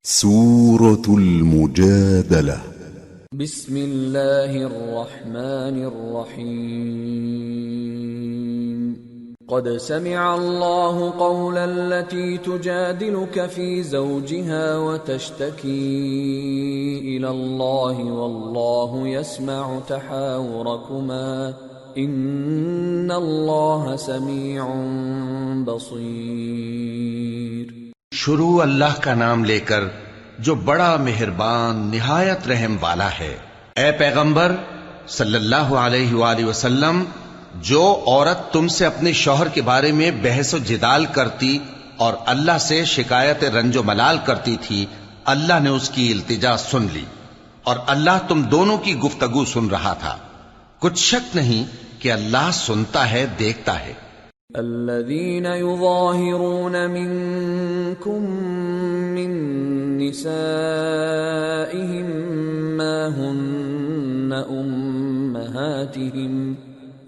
سورة المجادلة. بسم الله الرحمن الرحيم. قد سمع الله قول التي تجادلك في زوجها وتشتكي إلى الله والله يسمع تحاوركما إن الله سميع بصير. شروع اللہ کا نام لے کر جو بڑا مہربان نہایت رحم والا ہے۔ اے پیغمبر صلی اللہ علیہ وآلہ وسلم، جو عورت تم سے اپنے شوہر کے بارے میں بحث و جدال کرتی اور اللہ سے شکایت رنج و ملال کرتی تھی، اللہ نے اس کی التجا سن لی اور اللہ تم دونوں کی گفتگو سن رہا تھا۔ کچھ شک نہیں کہ اللہ سنتا ہے، دیکھتا ہے۔ الذين يظاهرون منكم من نسائهم ما هن أمهاتهم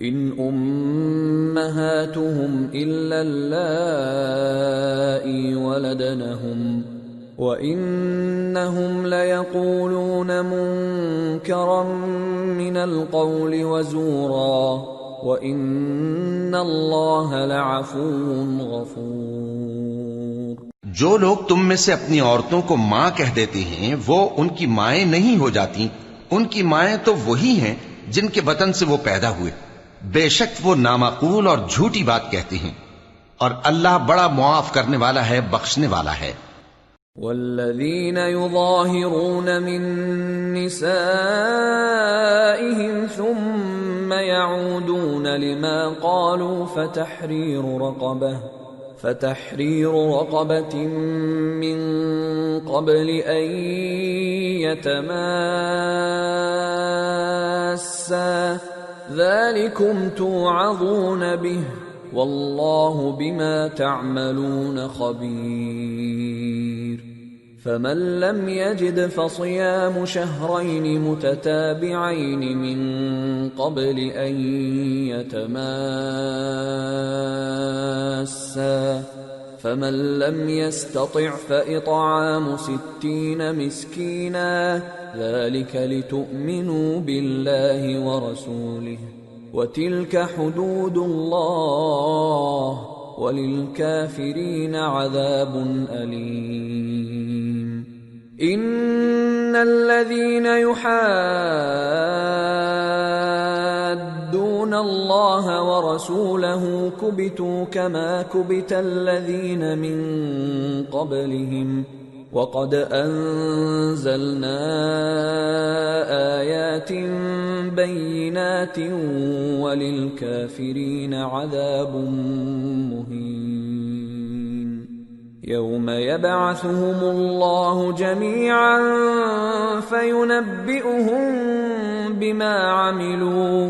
إن أمهاتهم إلا اللائي ولدنهم وإنهم ليقولون منكرا من القول وزورا وَإِنَّ اللَّهَ لَعَفُوٌّ غَفُورٌ۔ جو لوگ تم میں سے اپنی عورتوں کو ماں کہہ دیتے ہیں وہ ان کی مائیں نہیں ہو جاتی، ان کی مائیں تو وہی ہیں جن کے بطن سے وہ پیدا ہوئے، بے شک وہ نامعقول اور جھوٹی بات کہتی ہیں، اور اللہ بڑا معاف کرنے والا ہے، بخشنے والا ہے۔ والذین یظاہرون من نسائهم ثم يعودون لما قالوا فتحرير رقبة من قبل أن يتماسا ذلكم توعظون به والله بما تعملون خبير. فمن لم يجد فصيام شهرين متتابعين من قبل أن يتماسا فمن لم يستطع فإطعام 60 مسكينا ذلك لتؤمنوا بالله ورسوله وتلك حدود الله وَلِلْكَافِرِينَ عَذَابٌ أَلِيمٌ. إِنَّ الَّذِينَ يُحَادُّونَ اللَّهَ وَرَسُولَهُ كُبِتُوا كَمَا كُبِتَ الَّذِينَ مِن قَبْلِهِمْ وَقَدْ أَنزَلْنَا آيَاتٍ بَيِّنَاتٍ وَلِلْكَافِرِينَ عَذَابٌ مُهِينٌ. يَوْمَ يَبْعَثُهُمُ اللَّهُ جَمِيعًا فَيُنَبِّئُهُم بِمَا عَمِلُوا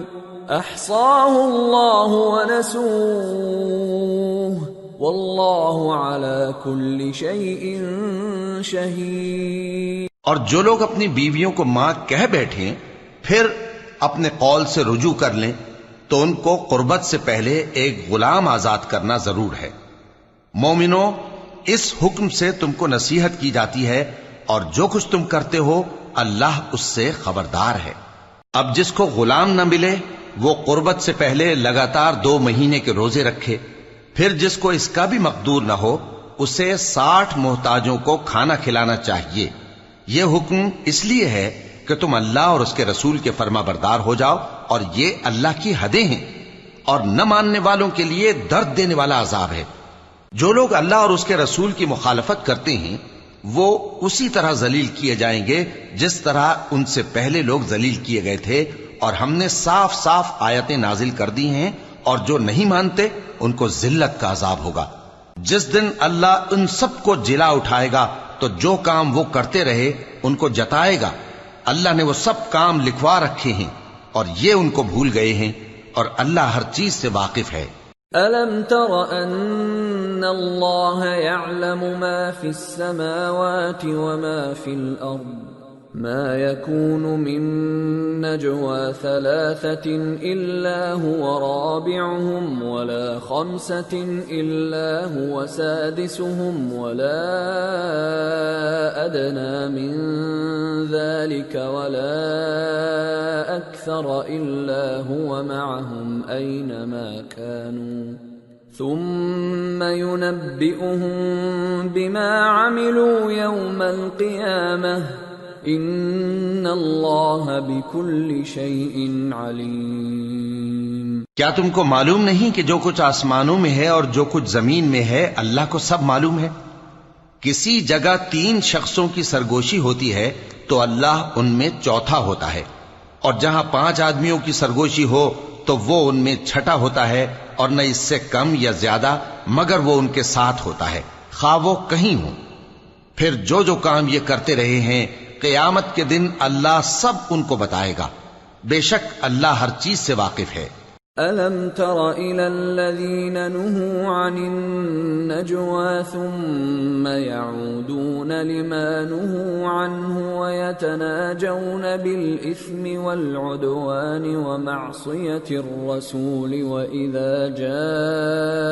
أَحْصَاهُ اللَّهُ وَنَسُوهُ واللہ علی کل شیء شہید. اور جو لوگ اپنی بیویوں کو ماں کہہ بیٹھیں پھر اپنے قول سے رجوع کر لیں تو ان کو قربت سے پہلے ایک غلام آزاد کرنا ضرور ہے۔ مومنو، اس حکم سے تم کو نصیحت کی جاتی ہے اور جو کچھ تم کرتے ہو اللہ اس سے خبردار ہے۔ اب جس کو غلام نہ ملے وہ قربت سے پہلے لگاتار 2 مہینے کے روزے رکھے، پھر جس کو اس کا بھی مقدور نہ ہو اسے 60 محتاجوں کو کھانا کھلانا چاہیے۔ یہ حکم اس لیے ہے کہ تم اللہ اور اس کے رسول کے فرما بردار ہو جاؤ، اور یہ اللہ کی حدیں ہیں، اور نہ ماننے والوں کے لیے درد دینے والا عذاب ہے۔ جو لوگ اللہ اور اس کے رسول کی مخالفت کرتے ہیں وہ اسی طرح ذلیل کیے جائیں گے جس طرح ان سے پہلے لوگ ذلیل کیے گئے تھے، اور ہم نے صاف صاف آیتیں نازل کر دی ہیں، اور جو نہیں مانتے ان کو ذلت کا عذاب ہوگا۔ جس دن اللہ ان سب کو جلا اٹھائے گا تو جو کام وہ کرتے رہے ان کو جتائے گا۔ اللہ نے وہ سب کام لکھوا رکھے ہیں اور یہ ان کو بھول گئے ہیں، اور اللہ ہر چیز سے واقف ہے۔ أَلَمْ تَرَ أَنَّ اللَّهَ يَعْلَمُ مَا فِي السَّمَاوَاتِ وَمَا فِي الْأَرْضِ ما يكون من نجوى ثلاثة إلا هو رابعهم ولا خمسة إلا هو سادسهم ولا أدنى من ذلك ولا أكثر إلا هو معهم أينما كانوا ثم ينبئهم بما عملوا يوم القيامة ان اللہ بکل شیء علیم۔ کیا تم کو معلوم نہیں کہ جو کچھ آسمانوں میں ہے اور جو کچھ زمین میں ہے اللہ کو سب معلوم ہے؟ کسی جگہ 3 شخصوں کی سرگوشی ہوتی ہے تو اللہ ان میں چوتھا ہوتا ہے، اور جہاں 5 آدمیوں کی سرگوشی ہو تو وہ ان میں چھٹا ہوتا ہے، اور نہ اس سے کم یا زیادہ مگر وہ ان کے ساتھ ہوتا ہے، خواہ وہ کہیں ہوں۔ پھر جو جو کام یہ کرتے رہے ہیں قیامت کے دن اللہ سب ان کو بتائے گا، بے شک اللہ ہر چیز سے واقف ہے۔ أَلَمْ تَرَ إِلَى الَّذِينَ نُهُوا عَنِ النَّجْوَى ثُمَّ يَعُودُونَ لِمَا نُهُوا عَنْهُ وَيَتَنَاجَوْنَ بِالْإِثْمِ وَالْعُدْوَانِ وَمَعْصِيَةِ الرَّسُولِ وَإِذَا جَاءُوكَ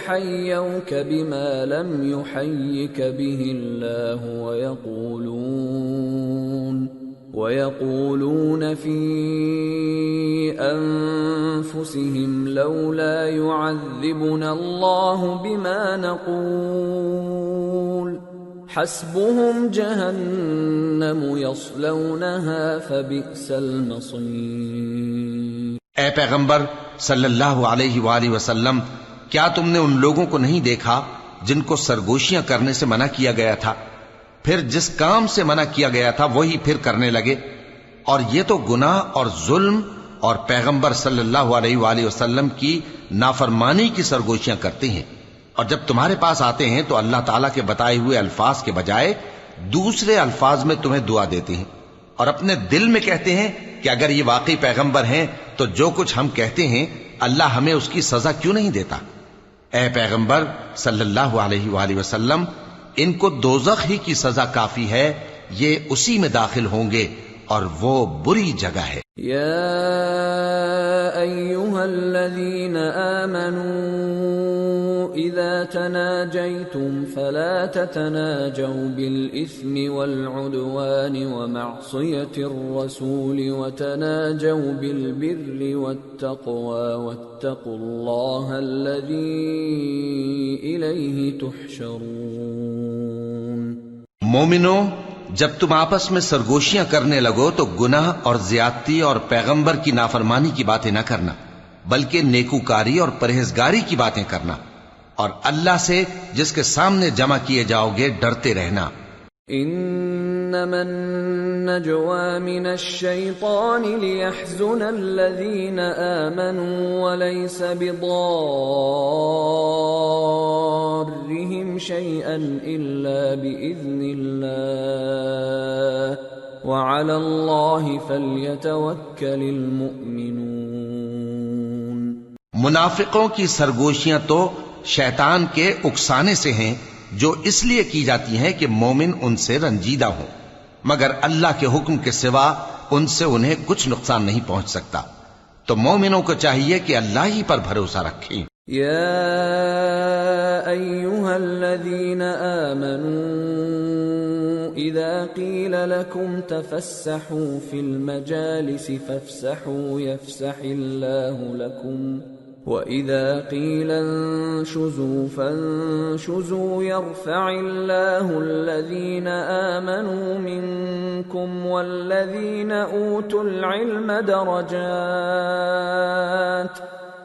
حَيَّوْكَ بِمَا لَمْ يُحَيِّكَ بِهِ اللَّهُ وَيَقُولُونَ فِي أَنفُسِهِمْ لَوْلَا يُعَذِّبُنَا اللَّهُ بِمَا نَقُولُ حَسْبُهُمْ جَهَنَّمُ يَصْلَوْنَهَا فَبِئْسَ الْمَصِيرُ۔ اے پیغمبر صلی اللہ علیہ وآلہ وسلم، کیا تم نے ان لوگوں کو نہیں دیکھا جن کو سرگوشیاں کرنے سے منع کیا گیا تھا، پھر جس کام سے منع کیا گیا تھا وہی پھر کرنے لگے؟ اور یہ تو گناہ اور ظلم اور پیغمبر صلی اللہ علیہ وآلہ وسلم کی نافرمانی کی سرگوشیاں کرتے ہیں، اور جب تمہارے پاس آتے ہیں تو اللہ تعالیٰ کے بتائے ہوئے الفاظ کے بجائے دوسرے الفاظ میں تمہیں دعا دیتے ہیں، اور اپنے دل میں کہتے ہیں کہ اگر یہ واقعی پیغمبر ہیں تو جو کچھ ہم کہتے ہیں اللہ ہمیں اس کی سزا کیوں نہیں دیتا؟ اے پیغمبر صلی اللہ علیہ وآلہ وسلم، ان کو دوزخ ہی کی سزا کافی ہے، یہ اسی میں داخل ہوں گے اور وہ بری جگہ ہے۔ یا ایھا الذین آمنوا اذا تناجیتم فلا تتناجوا بالاثم والعدوان ومعصیة الرسول وتناجوا بالبر والتقوى واتقوا اللہ الذی الیہ تحشرون۔ مومنو، جب تم آپس میں سرگوشیاں کرنے لگو تو گناہ اور زیادتی اور پیغمبر کی نافرمانی کی باتیں نہ کرنا، بلکہ نیکوکاری اور پرہیزگاری کی باتیں کرنا، اور اللہ سے جس کے سامنے جمع کیے جاؤ گے ڈرتے رہنا۔ انما النجوى من الشيطان ليحزن الذين آمنوا وليس بضارهم شيئا إلا بإذن الله وعلى الله فليتوكل المؤمنون۔ منافقوں کی سرگوشیاں تو شیطان کے اکسانے سے ہیں جو اس لیے کی جاتی ہیں کہ مومن ان سے رنجیدہ ہوں، مگر اللہ کے حکم کے سوا ان سے انہیں کچھ نقصان نہیں پہنچ سکتا، تو مومنوں کو چاہیے کہ اللہ ہی پر بھروسہ رکھیں۔ یا ایھا الذین آمنوا اذا قیل لکم تفسحوا فی المجالس فافسحوا یفسح اللہ لکم وَإِذَا قِيلَ انشُزُوا فَانشُزُوا يَرْفَعِ اللَّهُ الَّذِينَ آمَنُوا مِنكُمْ وَالَّذِينَ أُوتُوا الْعِلْمَ دَرَجَاتٍ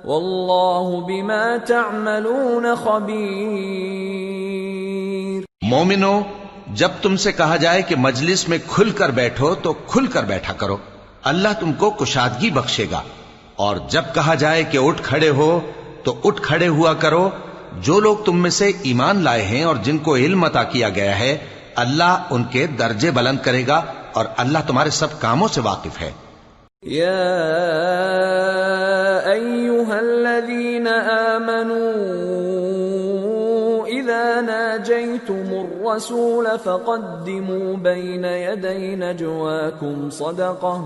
وَاللَّهُ بِمَا تَعْمَلُونَ خَبِيرٌ۔ مومنو، جب تم سے کہا جائے کہ مجلس میں کھل کر بیٹھو تو کھل کر بیٹھا کرو، اللہ تم کو کشادگی بخشے گا، اور جب کہا جائے کہ اٹھ کھڑے ہو تو اٹھ کھڑے ہوا کرو۔ جو لوگ تم میں سے ایمان لائے ہیں اور جن کو علم عطا کیا گیا ہے اللہ ان کے درجے بلند کرے گا، اور اللہ تمہارے سب کاموں سے واقف ہے۔ یا ایھا الذین آمنوا اذا ناجیتم الرسول فقدموا بين يدي نجواكم صدقة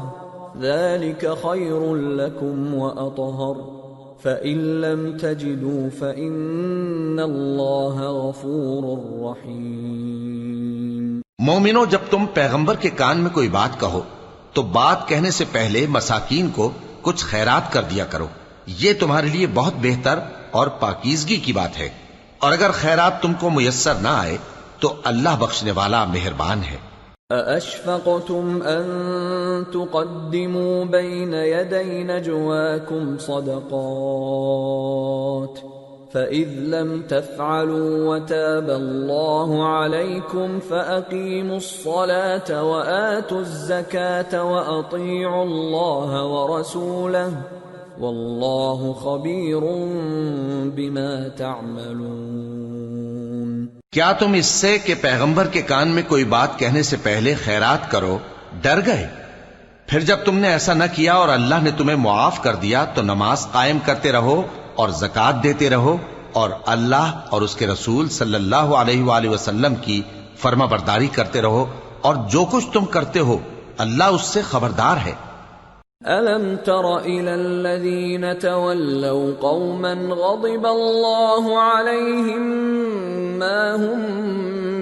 ذلك خير لكم وأطهر فإن لم تجدوا فإن الله غفور رحيم۔ مومنو، جب تم پیغمبر کے کان میں کوئی بات کہو تو بات کہنے سے پہلے مساکین کو کچھ خیرات کر دیا کرو، یہ تمہارے لیے بہت بہتر اور پاکیزگی کی بات ہے، اور اگر خیرات تم کو میسر نہ آئے تو اللہ بخشنے والا مہربان ہے۔ أَأَشْفَقْتُمْ أَن تُقَدِّمُوا بَيْنَ يَدَيْ نَجْوَاكُمْ صَدَقَاتٍ فَإِذْ لَمْ تَفْعَلُوا وَتَابَ اللَّهُ عَلَيْكُمْ فَأَقِيمُوا الصَّلَاةَ وَآتُوا الزَّكَاةَ وَأَطِيعُوا اللَّهَ وَرَسُولَهُ وَاللَّهُ خَبِيرٌ بِمَا تَعْمَلُونَ۔ کیا تم اس سے کہ پیغمبر کے کان میں کوئی بات کہنے سے پہلے خیرات کرو ڈر گئے؟ پھر جب تم نے ایسا نہ کیا اور اللہ نے تمہیں معاف کر دیا تو نماز قائم کرتے رہو اور زکوٰۃ دیتے رہو، اور اللہ اور اس کے رسول صلی اللہ علیہ وآلہ وسلم کی فرما برداری کرتے رہو، اور جو کچھ تم کرتے ہو اللہ اس سے خبردار ہے۔ أَلَمْ تَرَ إِلَى الَّذِينَ تَوَلَّوْا قَوْمًا غَضِبَ اللَّهُ عَلَيْهِمْ مَا هُمْ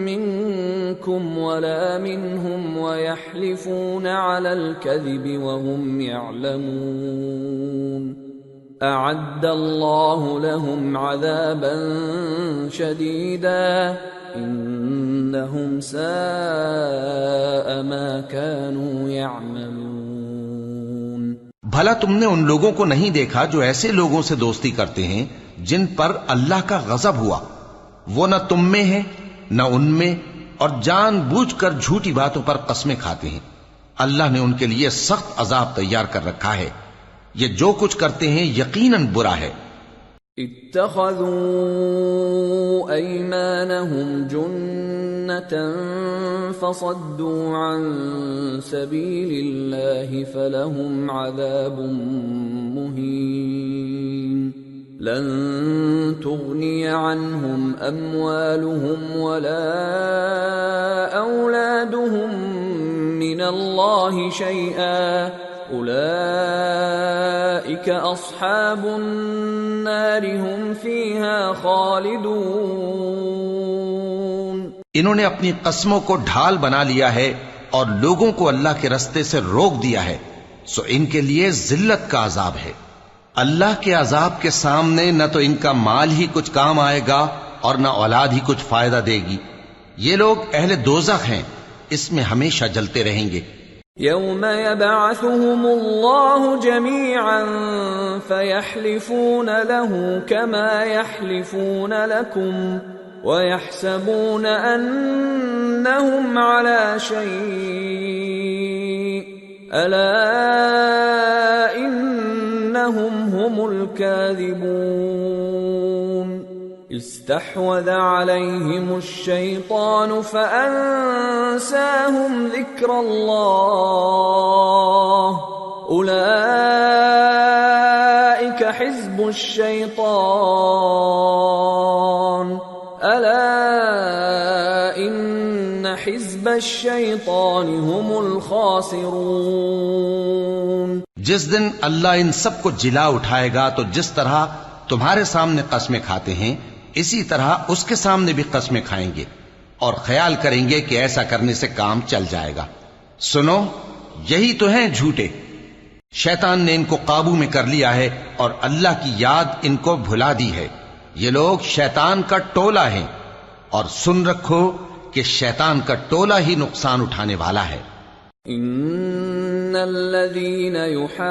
مِنْكُمْ وَلَا مِنْهُمْ وَيَحْلِفُونَ عَلَى الْكَذِبِ وَهُمْ يَعْلَمُونَ أَعَدَّ اللَّهُ لَهُمْ عَذَابًا شَدِيدًا إِنَّهُمْ سَاءَ مَا كَانُوا يَعْمَلُونَ۔ بھلا تم نے ان لوگوں کو نہیں دیکھا جو ایسے لوگوں سے دوستی کرتے ہیں جن پر اللہ کا غضب ہوا؟ وہ نہ تم میں ہیں نہ ان میں، اور جان بوجھ کر جھوٹی باتوں پر قسمیں کھاتے ہیں۔ اللہ نے ان کے لیے سخت عذاب تیار کر رکھا ہے، یہ جو کچھ کرتے ہیں یقیناً برا ہے۔ اتخذوا أيمانهم جنة فصدوا عن سبيل الله فلهم عذاب مهين لن تغني عنهم أموالهم ولا أولادهم من الله شيئا أولئك أصحاب النار هم فيها خالدون۔ انہوں نے اپنی قسموں کو ڈھال بنا لیا ہے اور لوگوں کو اللہ کے رستے سے روک دیا ہے، سو ان کے لیے ذلت کا عذاب ہے۔ اللہ کے عذاب کے سامنے نہ تو ان کا مال ہی کچھ کام آئے گا اور نہ اولاد ہی کچھ فائدہ دے گی۔ یہ لوگ اہل دوزخ ہیں، اس میں ہمیشہ جلتے رہیں گے۔ يوم يبعثهم الله جميعا فيحلفون له كما يحلفون لكم ويحسبون أنهم على شيء ألا إنهم هم الكاذبون استحوذ عليهم الشيطان فأنساهم ذكر الله أولئك حزب الشيطان ألا إن حزب الشيطان هم الخاسرون۔ جس دن اللہ ان سب کو جلا اٹھائے گا تو جس طرح تمہارے سامنے قسمیں کھاتے ہیں اسی طرح اس کے سامنے بھی قسمیں کھائیں گے اور خیال کریں گے کہ ایسا کرنے سے کام چل جائے گا۔ سنو، یہی تو ہیں جھوٹے۔ شیطان نے ان کو قابو میں کر لیا ہے اور اللہ کی یاد ان کو بھلا دی ہے۔ یہ لوگ شیطان کا ٹولہ ہیں، اور سن رکھو کہ شیطان کا ٹولہ ہی نقصان اٹھانے والا ہے۔ ان الذين يحادون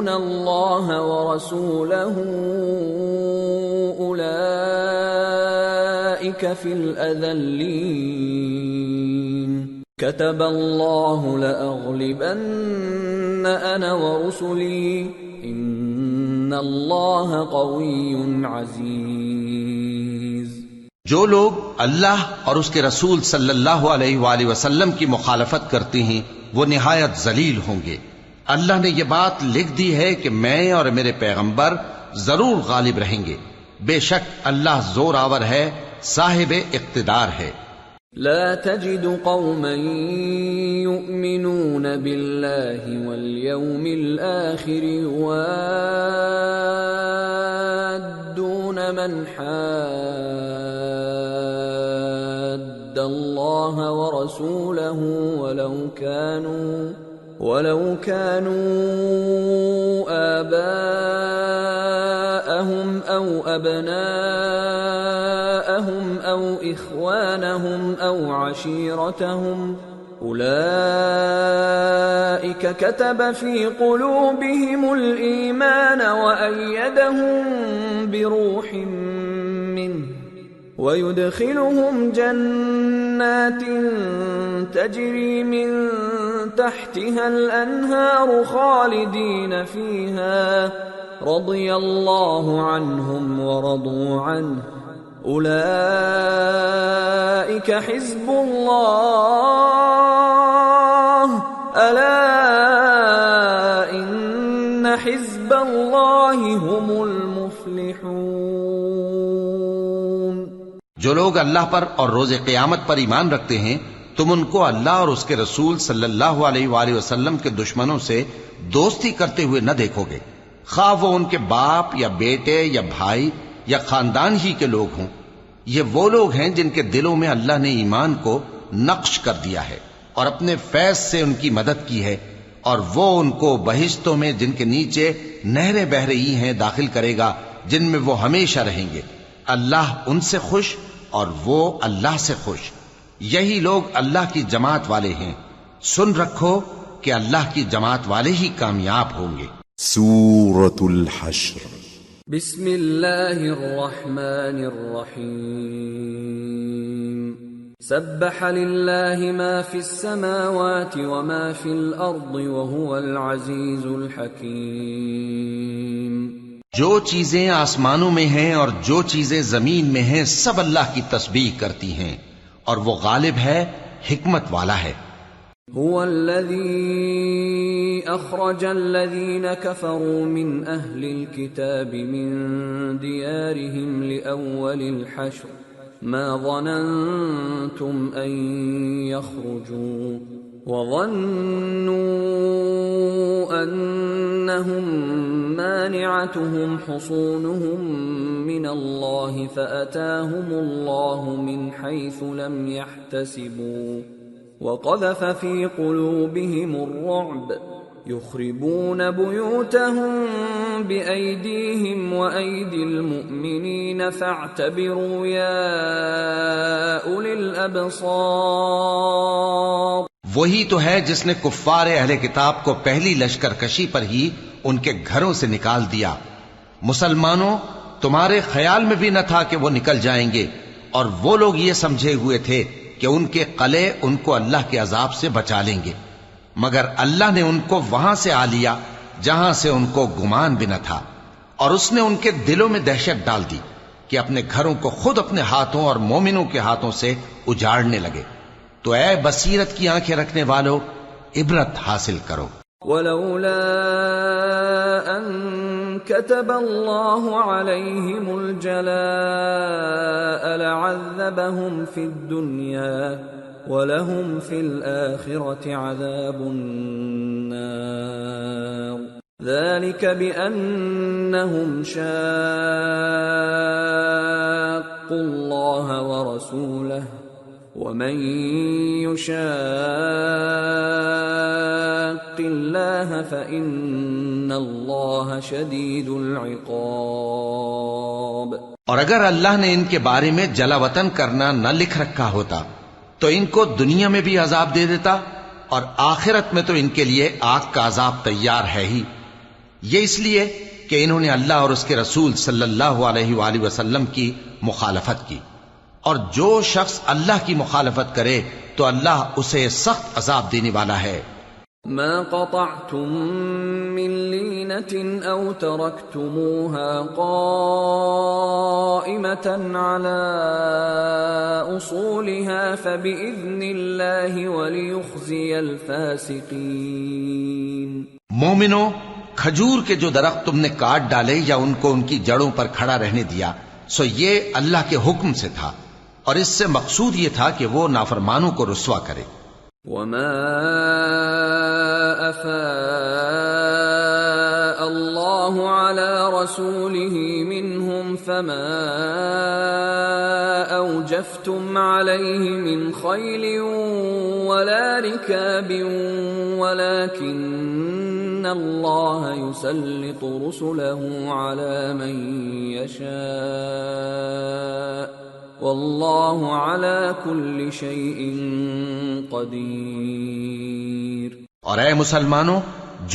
الله ورسوله اولئك في الاذلين كتب الله لأغلبن انا ورسلي ان الله قوي عزيز۔ جو لوگ اللہ اور اس کے رسول صلی اللہ علیہ وآلہ وسلم کی مخالفت کرتے ہیں وہ نہایت ذلیل ہوں گے۔ اللہ نے یہ بات لکھ دی ہے کہ میں اور میرے پیغمبر ضرور غالب رہیں گے۔ بے شک اللہ زور آور ہے، صاحب اقتدار ہے۔ لا تجد قوما يؤمنون بالله واليوم الآخر يوادون من حاد الله ورسوله ولو كانوا آباءهم أو أبناءهم أو إخوانهم أو عشيرتهم أولئك كتب في قلوبهم الإيمان وأيدهم بروح منه ويدخلهم جنات تجري من تحتها الأنهار خالدين فيها رضي الله عنهم ورضوا عنه أولئك حزب الله ألا إن حزب الله هم المفلحون۔ جو لوگ اللہ پر اور روز قیامت پر ایمان رکھتے ہیں تم ان کو اللہ اور اس کے رسول صلی اللہ علیہ وآلہ وسلم کے دشمنوں سے دوستی کرتے ہوئے نہ دیکھو گے، خواہ وہ ان کے باپ یا بیٹے یا بھائی یا خاندان ہی کے لوگ ہوں۔ یہ وہ لوگ ہیں جن کے دلوں میں اللہ نے ایمان کو نقش کر دیا ہے اور اپنے فیض سے ان کی مدد کی ہے، اور وہ ان کو بہشتوں میں جن کے نیچے نہریں بہ رہی ہیں داخل کرے گا، جن میں وہ ہمیشہ رہیں گے۔ اللہ ان سے خوش اور وہ اللہ سے خوش۔ یہی لوگ اللہ کی جماعت والے ہیں۔ سن رکھو کہ اللہ کی جماعت والے ہی کامیاب ہوں گے۔ سورة الحشر۔ بسم اللہ الرحمن الرحیم۔ سبح للہ ما فی السماوات وما فی الارض وهو العزیز الحکیم۔ جو چیزیں آسمانوں میں ہیں اور جو چیزیں زمین میں ہیں سب اللہ کی تسبیح کرتی ہیں، اور وہ غالب ہے، حکمت والا ہے۔ هو الذي أخرج الذين كفروا من أهل الكتاب من ديارهم لأول الحشر ما ظننتم أن يخرجوا وظنوا أنهم مانعتهم حصونهم من الله فأتاهم الله من حيث لم يحتسبوا وقذف في قلوبهم الرعب يخربون بيوتهم بأيديهم وأيدي المؤمنين فاعتبروا يا أولي الأبصار۔ وہی تو ہے جس نے کفار اہل کتاب کو پہلی لشکر کشی پر ہی ان کے گھروں سے نکال دیا۔ مسلمانوں، تمہارے خیال میں بھی نہ تھا کہ وہ نکل جائیں گے، اور وہ لوگ یہ سمجھے ہوئے تھے کہ ان کے قلعے ان کو اللہ کے عذاب سے بچا لیں گے، مگر اللہ نے ان کو وہاں سے آ لیا جہاں سے ان کو گمان بھی نہ تھا، اور اس نے ان کے دلوں میں دہشت ڈال دی کہ اپنے گھروں کو خود اپنے ہاتھوں اور مومنوں کے ہاتھوں سے اجاڑنے لگے۔ تو اے بصیرت کی آنکھیں رکھنے والو، عبرت حاصل کرو۔ ولولا ان كتب الله عليهم الجلاء لعذبهم في الدنيا ولهم في الآخرة عذاب النار ذلك بأنهم شاقوا الله ورسوله ومن يشاق الله فإن الله شديد العقاب۔ اور اگر اللہ نے ان کے بارے میں جلا وطن کرنا نہ لکھ رکھا ہوتا تو ان کو دنیا میں بھی عذاب دے دیتا، اور آخرت میں تو ان کے لیے آگ کا عذاب تیار ہے ہی۔ یہ اس لیے کہ انہوں نے اللہ اور اس کے رسول صلی اللہ علیہ وآلہ وسلم کی مخالفت کی، اور جو شخص اللہ کی مخالفت کرے تو اللہ اسے سخت عذاب دینے والا ہے۔ ما قطعتم من لينة أو تركتموها قائمة على أصولها فبإذن الله وليخزي الفاسقين۔ مومنو، کھجور کے جو درخت تم نے کاٹ ڈالے یا ان کو ان کی جڑوں پر کھڑا رہنے دیا سو یہ اللہ کے حکم سے تھا، اور اس سے مقصود یہ تھا کہ وہ نافرمانوں کو رسوا کرے۔ وما أفاء الله على رسوله منهم فما أوجفتم عليه من خيل ولا ركاب ولكن الله يسلط رسله على من يشاء واللہ علی کل شیء قدیر۔ اور اے مسلمانوں،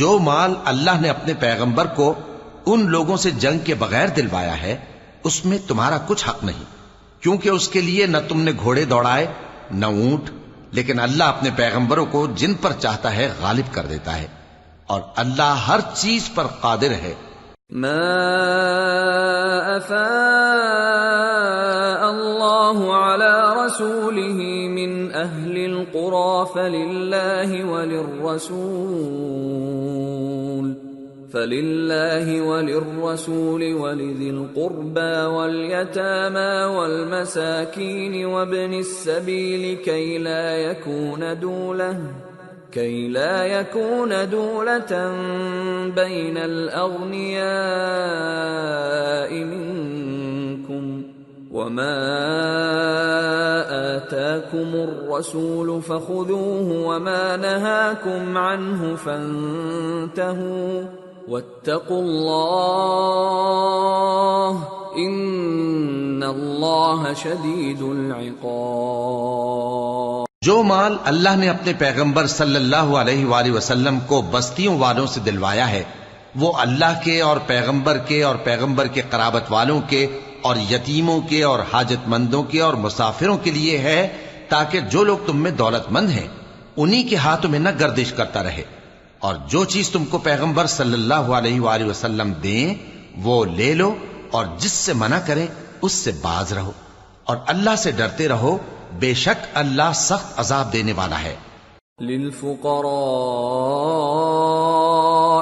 جو مال اللہ نے اپنے پیغمبر کو ان لوگوں سے جنگ کے بغیر دلوایا ہے اس میں تمہارا کچھ حق نہیں، کیونکہ اس کے لیے نہ تم نے گھوڑے دوڑائے نہ اونٹ، لیکن اللہ اپنے پیغمبروں کو جن پر چاہتا ہے غالب کر دیتا ہے، اور اللہ ہر چیز پر قادر ہے۔ ما افاء اللہ علی رسوله من اہل القرى فللہ وللرسول ولذی القربى واليتامى والمساکین وابن السبیل کئی لا يكون دولة بين الأغنياء منكم وما آتاكم الرسول فخذوه وما نهاكم عنه فانتهوا واتقوا الله إن الله شديد العقاب۔ جو مال اللہ نے اپنے پیغمبر صلی اللہ علیہ وآلہ وسلم کو بستیوں والوں سے دلوایا ہے وہ اللہ کے اور پیغمبر کے قرابت والوں کے اور یتیموں کے اور حاجت مندوں کے اور مسافروں کے لیے ہے، تاکہ جو لوگ تم میں دولت مند ہیں انہی کے ہاتھوں میں نہ گردش کرتا رہے، اور جو چیز تم کو پیغمبر صلی اللہ علیہ وآلہ وسلم دیں وہ لے لو، اور جس سے منع کریں اس سے باز رہو، اور اللہ سے ڈرتے رہو، بے شک اللہ سخت عذاب دینے والا ہے۔ للفقراء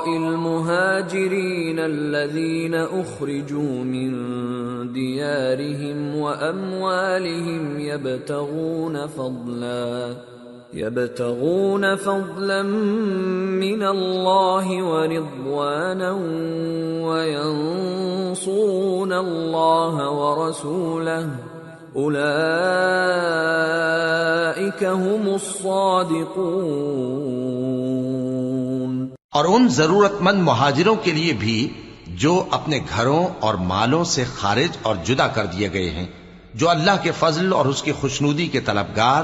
المهاجرين الذين أخرجوا من ديارهم وأموالهم يبتغون فضلا من الله ورضوانا وينصرون الله ورسوله اولئک هم الصادقون۔ اور ان ضرورت مند مہاجروں کے لیے بھی جو اپنے گھروں اور مالوں سے خارج اور جدا کر دیے گئے ہیں، جو اللہ کے فضل اور اس کی خوشنودی کے طلبگار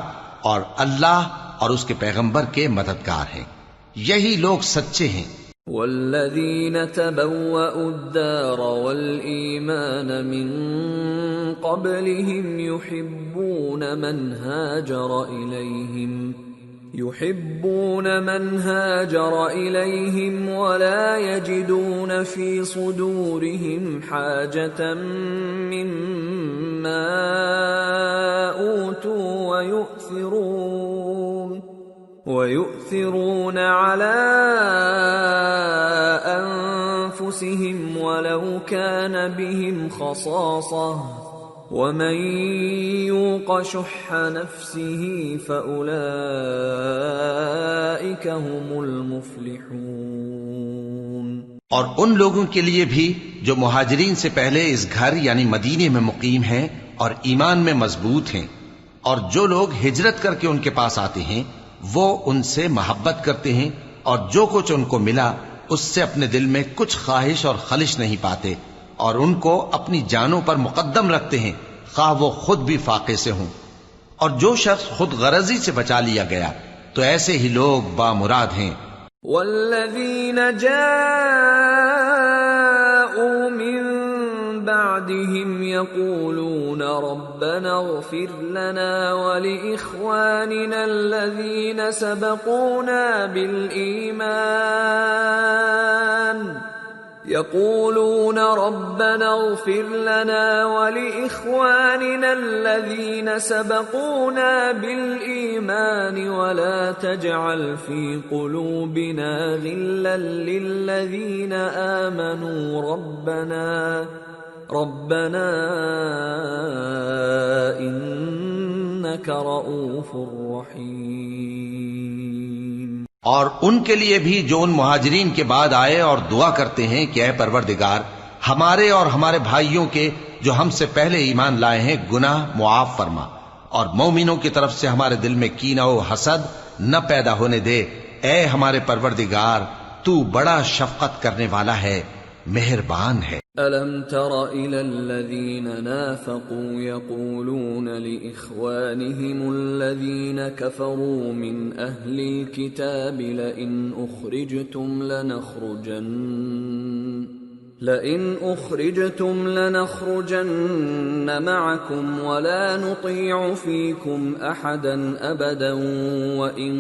اور اللہ اور اس کے پیغمبر کے مددگار ہیں، یہی لوگ سچے ہیں۔ والذین تبوأوا الدار والایمان من قبلهم يحبون من هاجر إليهم ولا يجدون في صدورهم حاجة مما أوتوا ويؤثرون على أنفسهم ولو كان بهم خصاصة ومن يوق شح نفسه فأولئك هم المفلحون۔ اور ان لوگوں کے لیے بھی جو مہاجرین سے پہلے اس گھر یعنی مدینے میں مقیم ہیں اور ایمان میں مضبوط ہیں، اور جو لوگ ہجرت کر کے ان کے پاس آتے ہیں وہ ان سے محبت کرتے ہیں، اور جو کچھ ان کو ملا اس سے اپنے دل میں کچھ خواہش اور خلش نہیں پاتے، اور ان کو اپنی جانوں پر مقدم رکھتے ہیں خواہ وہ خود بھی فاقے سے ہوں، اور جو شخص خود غرضی سے بچا لیا گیا تو ایسے ہی لوگ بامراد ہیں۔ والذین جاءوا من بعدهم يقولون ربنا اغفر لنا ولإخواننا الذين سبقونا بالإيمان يقولون ربنا اغفر لنا ولإخواننا الذين سبقونا بالإيمان ولا تجعل في قلوبنا غلا للذين آمنوا ربنا انك رؤوف رحیم۔ اور ان کے لیے بھی جو ان مہاجرین کے بعد آئے اور دعا کرتے ہیں کہ اے پروردگار ہمارے اور ہمارے بھائیوں کے جو ہم سے پہلے ایمان لائے ہیں گناہ معاف فرما، اور مومنوں کی طرف سے ہمارے دل میں کینہ و حسد نہ پیدا ہونے دے۔ اے ہمارے پروردگار تو بڑا شفقت کرنے والا ہے، مہربان ہے۔ أَلَمْ تَرَ إِلَى الَّذِينَ نَافَقُوا يَقُولُونَ لِإِخْوَانِهِمُ الَّذِينَ كَفَرُوا مِنْ أَهْلِ الْكِتَابِ لَئِنْ أُخْرِجْتُمْ لَنَخْرُجَنَّ مَعَكُمْ وَلَا نُطِيعُ فِيكُمْ أَحَدًا أَبَدًا وَإِنْ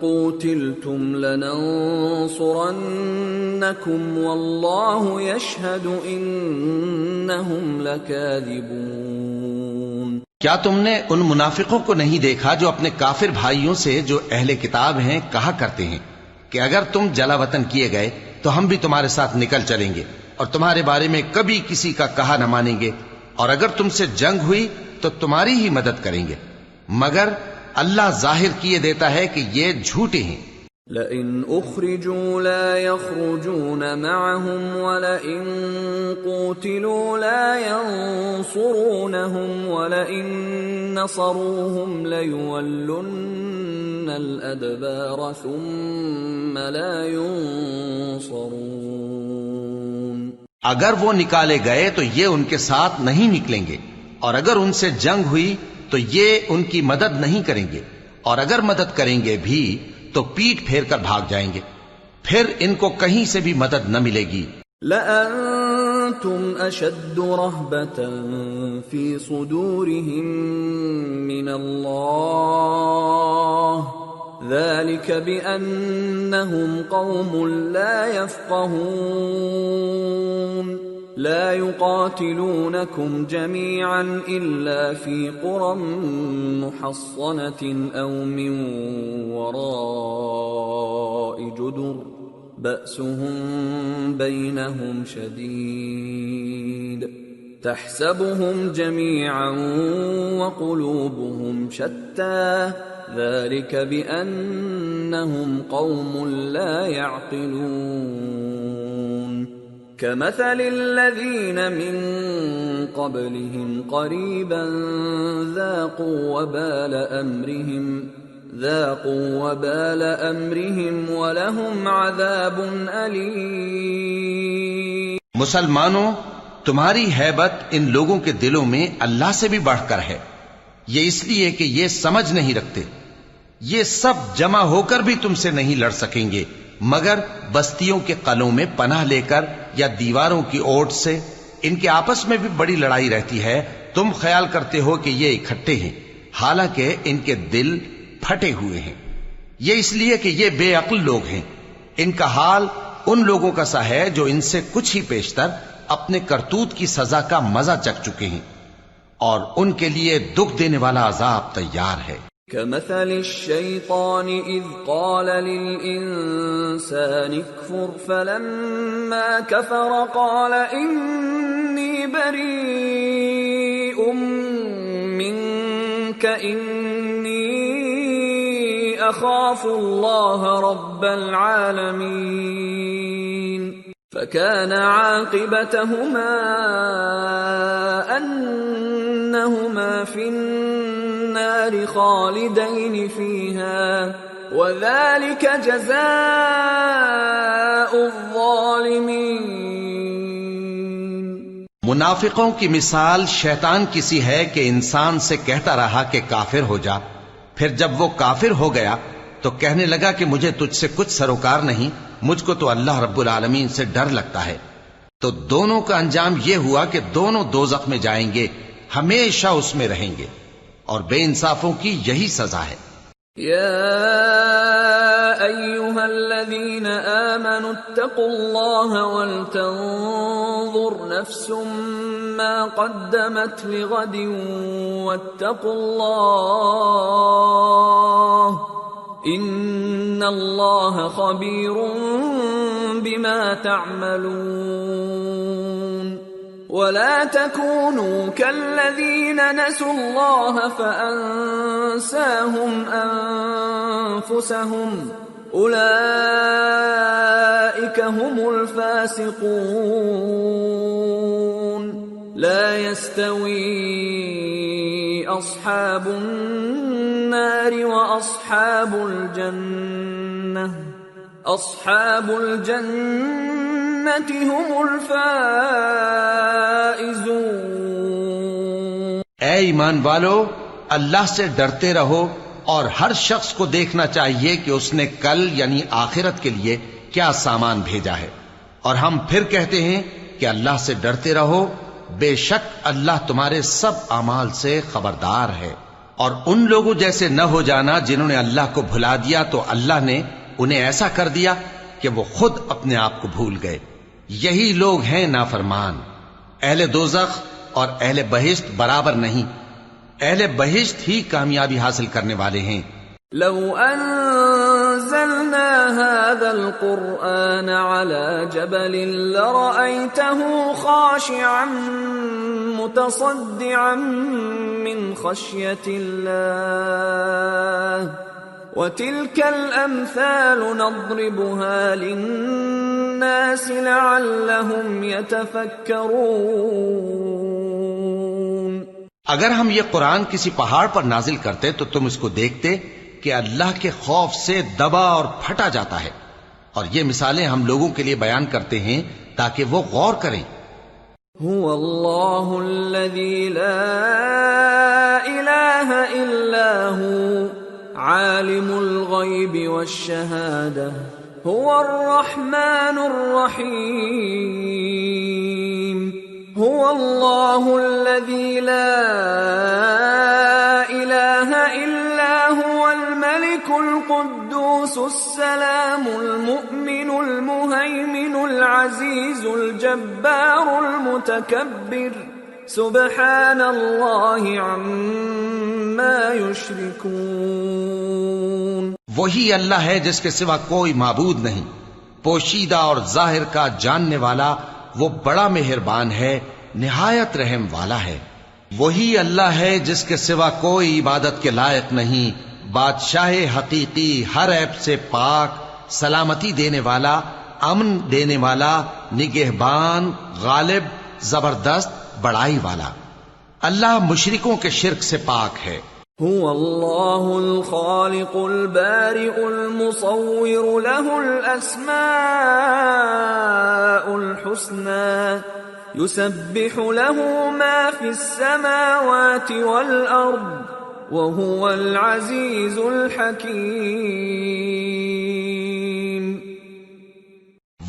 قُوتِلْتُمْ لَنَنصُرَنَّكُمْ وَاللَّهُ يَشْهَدُ إِنَّهُمْ لَكَاذِبُونَ۔ کیا تم نے ان منافقوں کو نہیں دیکھا جو اپنے کافر بھائیوں سے جو اہل کتاب ہیں کہا کرتے ہیں کہ اگر تم جلا وطن کیے گئے تو ہم بھی تمہارے ساتھ نکل چلیں گے اور تمہارے بارے میں کبھی کسی کا کہا نہ مانیں گے، اور اگر تم سے جنگ ہوئی تو تمہاری ہی مدد کریں گے، مگر اللہ ظاہر کیے دیتا ہے کہ یہ جھوٹے ہیں۔ لئن اخرجوا لا يخرجون معهم ولئن قوتلوا لا ينصرونهم ولئن نصروهم ليولن الادبار ثم لا ينصرون۔ اگر وہ نکالے گئے تو یہ ان کے ساتھ نہیں نکلیں گے، اور اگر ان سے جنگ ہوئی تو یہ ان کی مدد نہیں کریں گے، اور اگر مدد کریں گے بھی تو پیٹ پھیر کر بھاگ جائیں گے، پھر ان کو کہیں سے بھی مدد نہ ملے گی۔ لَأَنْتُمْ أَشَدُّ رَهْبَةً فِي صُدُورِهِمْ مِنَ اللَّهِ ذَلِكَ بِأَنَّهُمْ قَوْمٌ لَا يَفْقَهُونَ لا يقاتلونكم جميعا إلا في قرى محصنة أو من وراء جدر بأسهم بينهم شديد تحسبهم جميعا وقلوبهم شتى ذلك بأنهم قوم لا يعقلون كمثل الذين من قبلهم قريبا ذاقوا وبال أمرهم ولهم عذاب أليم۔ مسلمانوں، تمہاری ہیبت ان لوگوں کے دلوں میں اللہ سے بھی بڑھ کر ہے، یہ اس لیے کہ یہ سمجھ نہیں رکھتے۔ یہ سب جمع ہو کر بھی تم سے نہیں لڑ سکیں گے مگر بستیوں کے قلعوں میں پناہ لے کر یا دیواروں کی اوٹ سے۔ ان کے آپس میں بھی بڑی لڑائی رہتی ہے، تم خیال کرتے ہو کہ یہ اکٹھے ہیں، حالانکہ ان کے دل پھٹے ہوئے ہیں۔ یہ اس لیے کہ یہ بے عقل لوگ ہیں۔ ان کا حال ان لوگوں کا سا ہے جو ان سے کچھ ہی پیشتر اپنے کرتوت کی سزا کا مزہ چکھ چکے ہیں، اور ان کے لیے دکھ دینے والا عذاب تیار ہے۔ كمثل الشيطان إذ قال للإنسان اكفر فلما كفر قال إني بريء منك إني أخاف الله رب العالمين فكان عاقبتهما أنهما في النار خالدين فيها وذلك جزاء الظالمين۔ منافقوں کی مثال شیطان کسی ہے کہ انسان سے کہتا رہا کہ کافر ہو جا، پھر جب وہ کافر ہو گیا تو کہنے لگا کہ مجھے تجھ سے کچھ سروکار نہیں، مجھ کو تو اللہ رب العالمین سے ڈر لگتا ہے۔ تو دونوں کا انجام یہ ہوا کہ دونوں دوزخ میں جائیں گے، ہمیشہ اس میں رہیں گے، اور بے انصافوں کی یہی سزا ہے۔ یا ایھا الذین آمنوا اتقوا اللہ ولتنظر نفس ما قدمت لغد واتقوا اللہ ان اللہ خبیر بما تعملون ولا تكونوا كالذين نسوا الله فأنساهم أنفسهم أولئك هم الفاسقون لا يستوي أصحاب النار وأصحاب الجنة أصحاب الجنة هم الفائزون۔ اے ایمان والو، اللہ سے ڈرتے رہو اور ہر شخص کو دیکھنا چاہیے کہ اس نے کل یعنی آخرت کے لیے کیا سامان بھیجا ہے، اور ہم پھر کہتے ہیں کہ اللہ سے ڈرتے رہو، بے شک اللہ تمہارے سب اعمال سے خبردار ہے۔ اور ان لوگوں جیسے نہ ہو جانا جنہوں نے اللہ کو بھلا دیا تو اللہ نے انہیں ایسا کر دیا کہ وہ خود اپنے آپ کو بھول گئے۔ یہی لوگ ہیں نافرمان۔ اہل دوزخ اور اہل بہشت برابر نہیں، اہل بہشت ہی کامیابی حاصل کرنے والے ہیں۔ لو انزلنا هذا القرآن على جبل لرأيته خاشعا متصدعا من خشية الله وتلك الأمثال نضربها للناس لعلهم يتفكرون۔ اگر ہم یہ قرآن کسی پہاڑ پر نازل کرتے تو تم اس کو دیکھتے کہ اللہ کے خوف سے دبا اور پھٹا جاتا ہے، اور یہ مثالیں ہم لوگوں کے لیے بیان کرتے ہیں تاکہ وہ غور کریں۔ هو اللہ الذی لا الہ الا هو عالم الغیب والشہادہ هو الرحمن الرحیم هو اللہ الذی لا الہ الا هو الملك القدوس السلام المؤمن المهيمن العزيز الجبار المتكبر سبحان اللہ عما يشركون۔ وہی اللہ ہے جس کے سوا کوئی معبود نہیں، پوشیدہ اور ظاہر کا جاننے والا، وہ بڑا مہربان ہے، نہایت رحم والا ہے۔ وہی اللہ ہے جس کے سوا کوئی عبادت کے لائق نہیں، بادشاہ حقیقی، ہر عیب سے پاک، سلامتی دینے والا، امن دینے والا، نگہبان، غالب، زبردست، بڑائی والا۔ اللہ مشرکوں کے شرک سے پاک ہے۔ هو اللہ الخالق البارئ المصور له الاسماء الحسنى يسبح له ما في السماوات والارض وهو العزيز الحكيم۔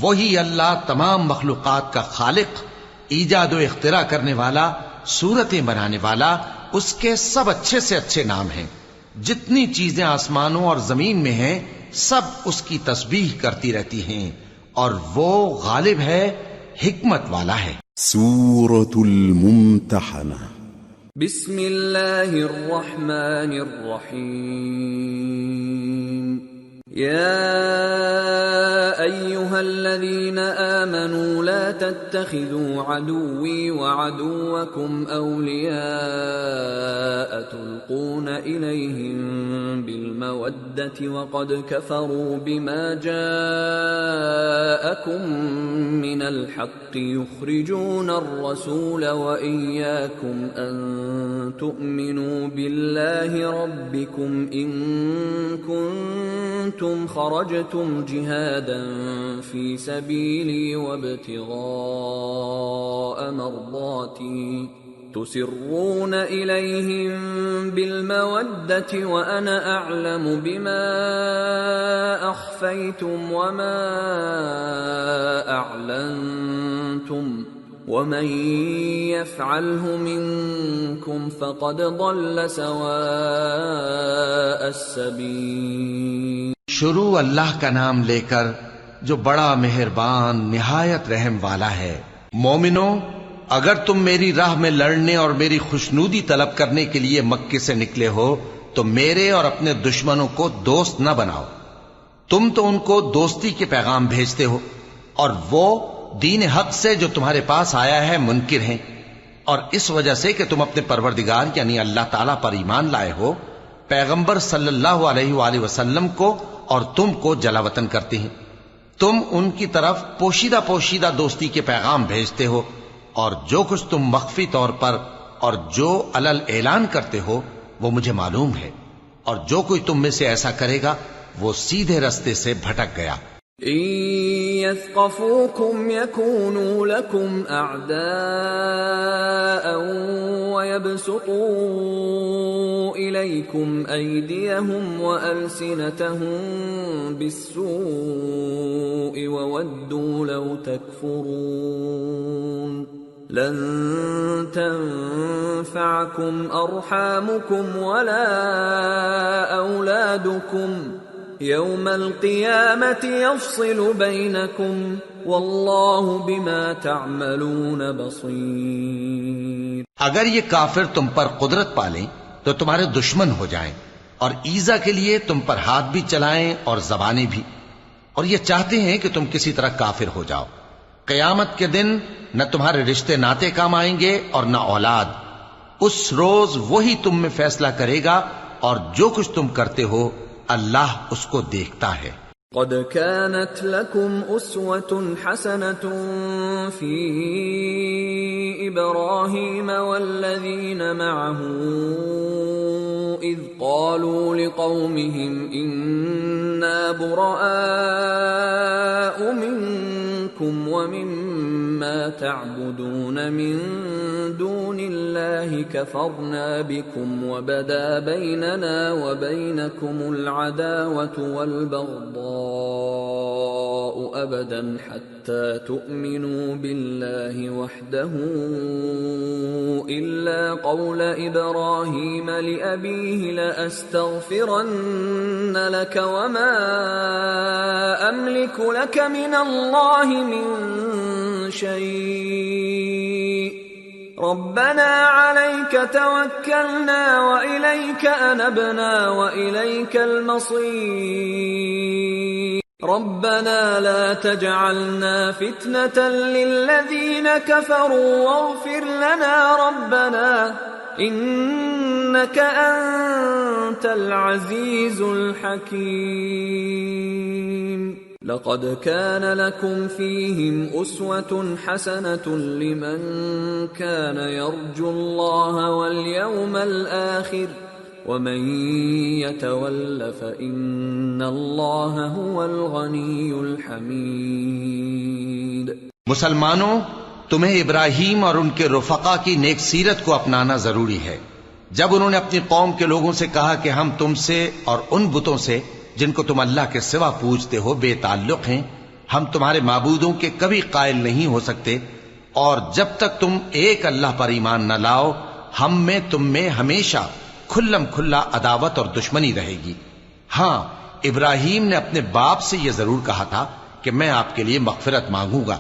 وہی اللہ تمام مخلوقات کا خالق، ایجاد و اختراع کرنے والا، صورتیں بنانے والا، اس کے سب اچھے سے اچھے نام ہیں۔ جتنی چیزیں آسمانوں اور زمین میں ہیں سب اس کی تسبیح کرتی رہتی ہیں، اور وہ غالب ہے، حکمت والا ہے۔ سورة الممتحنة۔ بسم اللہ الرحمن الرحیم۔ یا ایہا الذین آمنوا لا تتخذوا عدوی وعدوکم اولیاء تلقون الیہم بالمودة وقد کفروا بما جاءکم من الحق یخرجون الرسول وإیاکم ان تؤمنوا باللہ ربکم ان کنتم خرجتم جهادا في سبيلي وابتغاء مرضاتي تسرون إليهم بالمودة وأنا أعلم بما أخفيتم وما أعلنتم ومن يفعله منكم فقد ضل سواء السبيل۔ شروع اللہ کا نام لے کر جو بڑا مہربان نہایت رحم والا ہے۔ مومنو، اگر تم میری راہ میں لڑنے اور میری خوشنودی طلب کرنے کے لیے مکے سے نکلے ہو تو میرے اور اپنے دشمنوں کو دوست نہ بناؤ. تم تو ان کو دوستی کے پیغام بھیجتے ہو اور وہ دین حق سے جو تمہارے پاس آیا ہے منکر ہیں، اور اس وجہ سے کہ تم اپنے پروردگار یعنی اللہ تعالیٰ پر ایمان لائے ہو، پیغمبر صلی اللہ علیہ وآلہ وسلم کو اور تم کو جلا وطن کرتے ہیں. تم ان کی طرف پوشیدہ پوشیدہ دوستی کے پیغام بھیجتے ہو، اور جو کچھ تم مخفی طور پر اور جو علل اعلان کرتے ہو وہ مجھے معلوم ہے، اور جو کوئی تم میں سے ایسا کرے گا وہ سیدھے رستے سے بھٹک گیا. إن يثقفوكم يكونوا لكم أعداء ويبسطوا إليكم أيديهم وألسنتهم بالسوء وودوا لو تكفرون لن تنفعكم أرحامكم ولا أولادكم يوم القيامة يفصل بينكم والله بما تعملون بصير. اگر یہ کافر تم پر قدرت پالیں تو تمہارے دشمن ہو جائیں اور ایذا کے لیے تم پر ہاتھ بھی چلائیں اور زبانیں بھی، اور یہ چاہتے ہیں کہ تم کسی طرح کافر ہو جاؤ. قیامت کے دن نہ تمہارے رشتے ناتے کام آئیں گے اور نہ اولاد. اس روز وہی تم میں فیصلہ کرے گا، اور جو کچھ تم کرتے ہو اللہ اس کو دیکھتا ہے. قد كانت لكم أسوة حسنة في إبراهيم والذين معه إذ قالوا لقومهم إنا براء منكم ومما تعبدون من دون الله كفرنا بكم وبدا بيننا وبينكم العداوة والبغضاء أبدا حتى تؤمنوا بالله وحده إلا قول إبراهيم لأبيه لأستغفرن لك وما أملك لك من الله من شيء ربنا عليك توكلنا وإليك أنبنا وإليك المصير ربنا لا تجعلنا فتنة للذين كفروا واغفر لنا ربنا إنك أنت العزيز الحكيم. لقد كان لكم فيهم أسوة حسنة لمن كان يرجو الله واليوم الآخر ومن يتول فإن الله هو الغني الحميد. مسلمانوں، تمہیں ابراہیم اور ان کے رفقا کی نیک سیرت کو اپنانا ضروری ہے. جب انہوں نے اپنی قوم کے لوگوں سے کہا کہ ہم تم سے اور ان بتوں سے جن کو تم اللہ کے سوا پوجتے ہو بے تعلق ہیں، ہم تمہارے معبودوں کے کبھی قائل نہیں ہو سکتے، اور جب تک تم ایک اللہ پر ایمان نہ لاؤ ہم میں تم میں ہمیشہ کھلم کھلا عداوت اور دشمنی رہے گی. ہاں، ابراہیم نے اپنے باپ سے یہ ضرور کہا تھا کہ میں آپ کے لیے مغفرت مانگوں گا،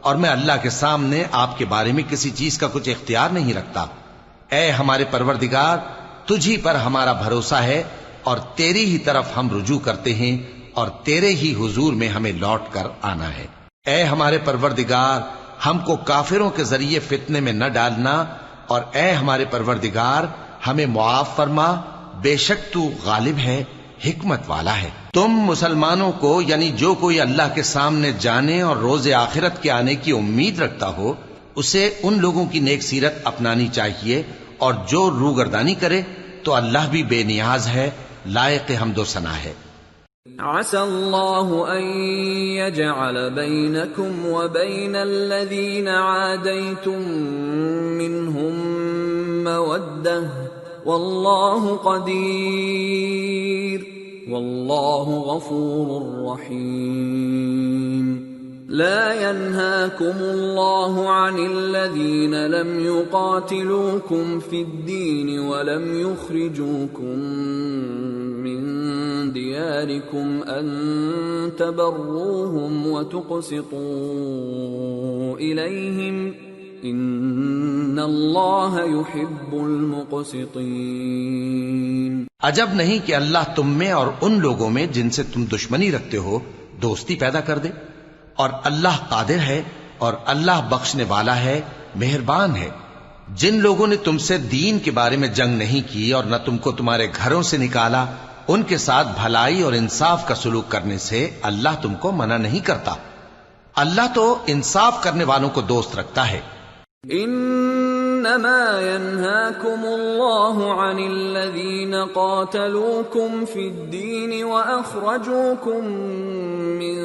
اور میں اللہ کے سامنے آپ کے بارے میں کسی چیز کا کچھ اختیار نہیں رکھتا. اے ہمارے پروردگار، تجھی پر ہمارا بھروسہ ہے اور تیری ہی طرف ہم رجوع کرتے ہیں، اور تیرے ہی حضور میں ہمیں لوٹ کر آنا ہے. اے ہمارے پروردگار، ہم کو کافروں کے ذریعے فتنے میں نہ ڈالنا، اور اے ہمارے پروردگار ہمیں معاف فرما، بے شک تو غالب ہے، حکمت والا ہے. تم مسلمانوں کو یعنی جو کوئی اللہ کے سامنے جانے اور روز آخرت کے آنے کی امید رکھتا ہو اسے ان لوگوں کی نیک سیرت اپنانی چاہیے، اور جو روگردانی کرے تو اللہ بھی بے نیاز ہے، لائق حمد و ثنا ہے. عسى الله أن يجعل بينكم وبين الذين عاديتم منهم مودة والله قدير والله غفور رحيم. لا ينهاكم الله عن الذين لم يقاتلوكم في الدين ولم يخرجوكم من دياركم أن تبروهم وتقسطوا إليهم إن الله يحب المقسطين. عجب نہیں کہ اللہ تم میں اور ان لوگوں میں جن سے تم دشمنی رکھتے ہو دوستی پیدا کر دے، اور اللہ قادر ہے اور اللہ بخشنے والا ہے، مہربان ہے۔ جن لوگوں نے تم سے دین کے بارے میں جنگ نہیں کی اور نہ تم کو تمہارے گھروں سے نکالا، ان کے ساتھ بھلائی اور انصاف کا سلوک کرنے سے اللہ تم کو منع نہیں کرتا۔ اللہ تو انصاف کرنے والوں کو دوست رکھتا ہے۔ انما ينهاكم الله عن الذين قاتلوكم في الدين واخرجوكم من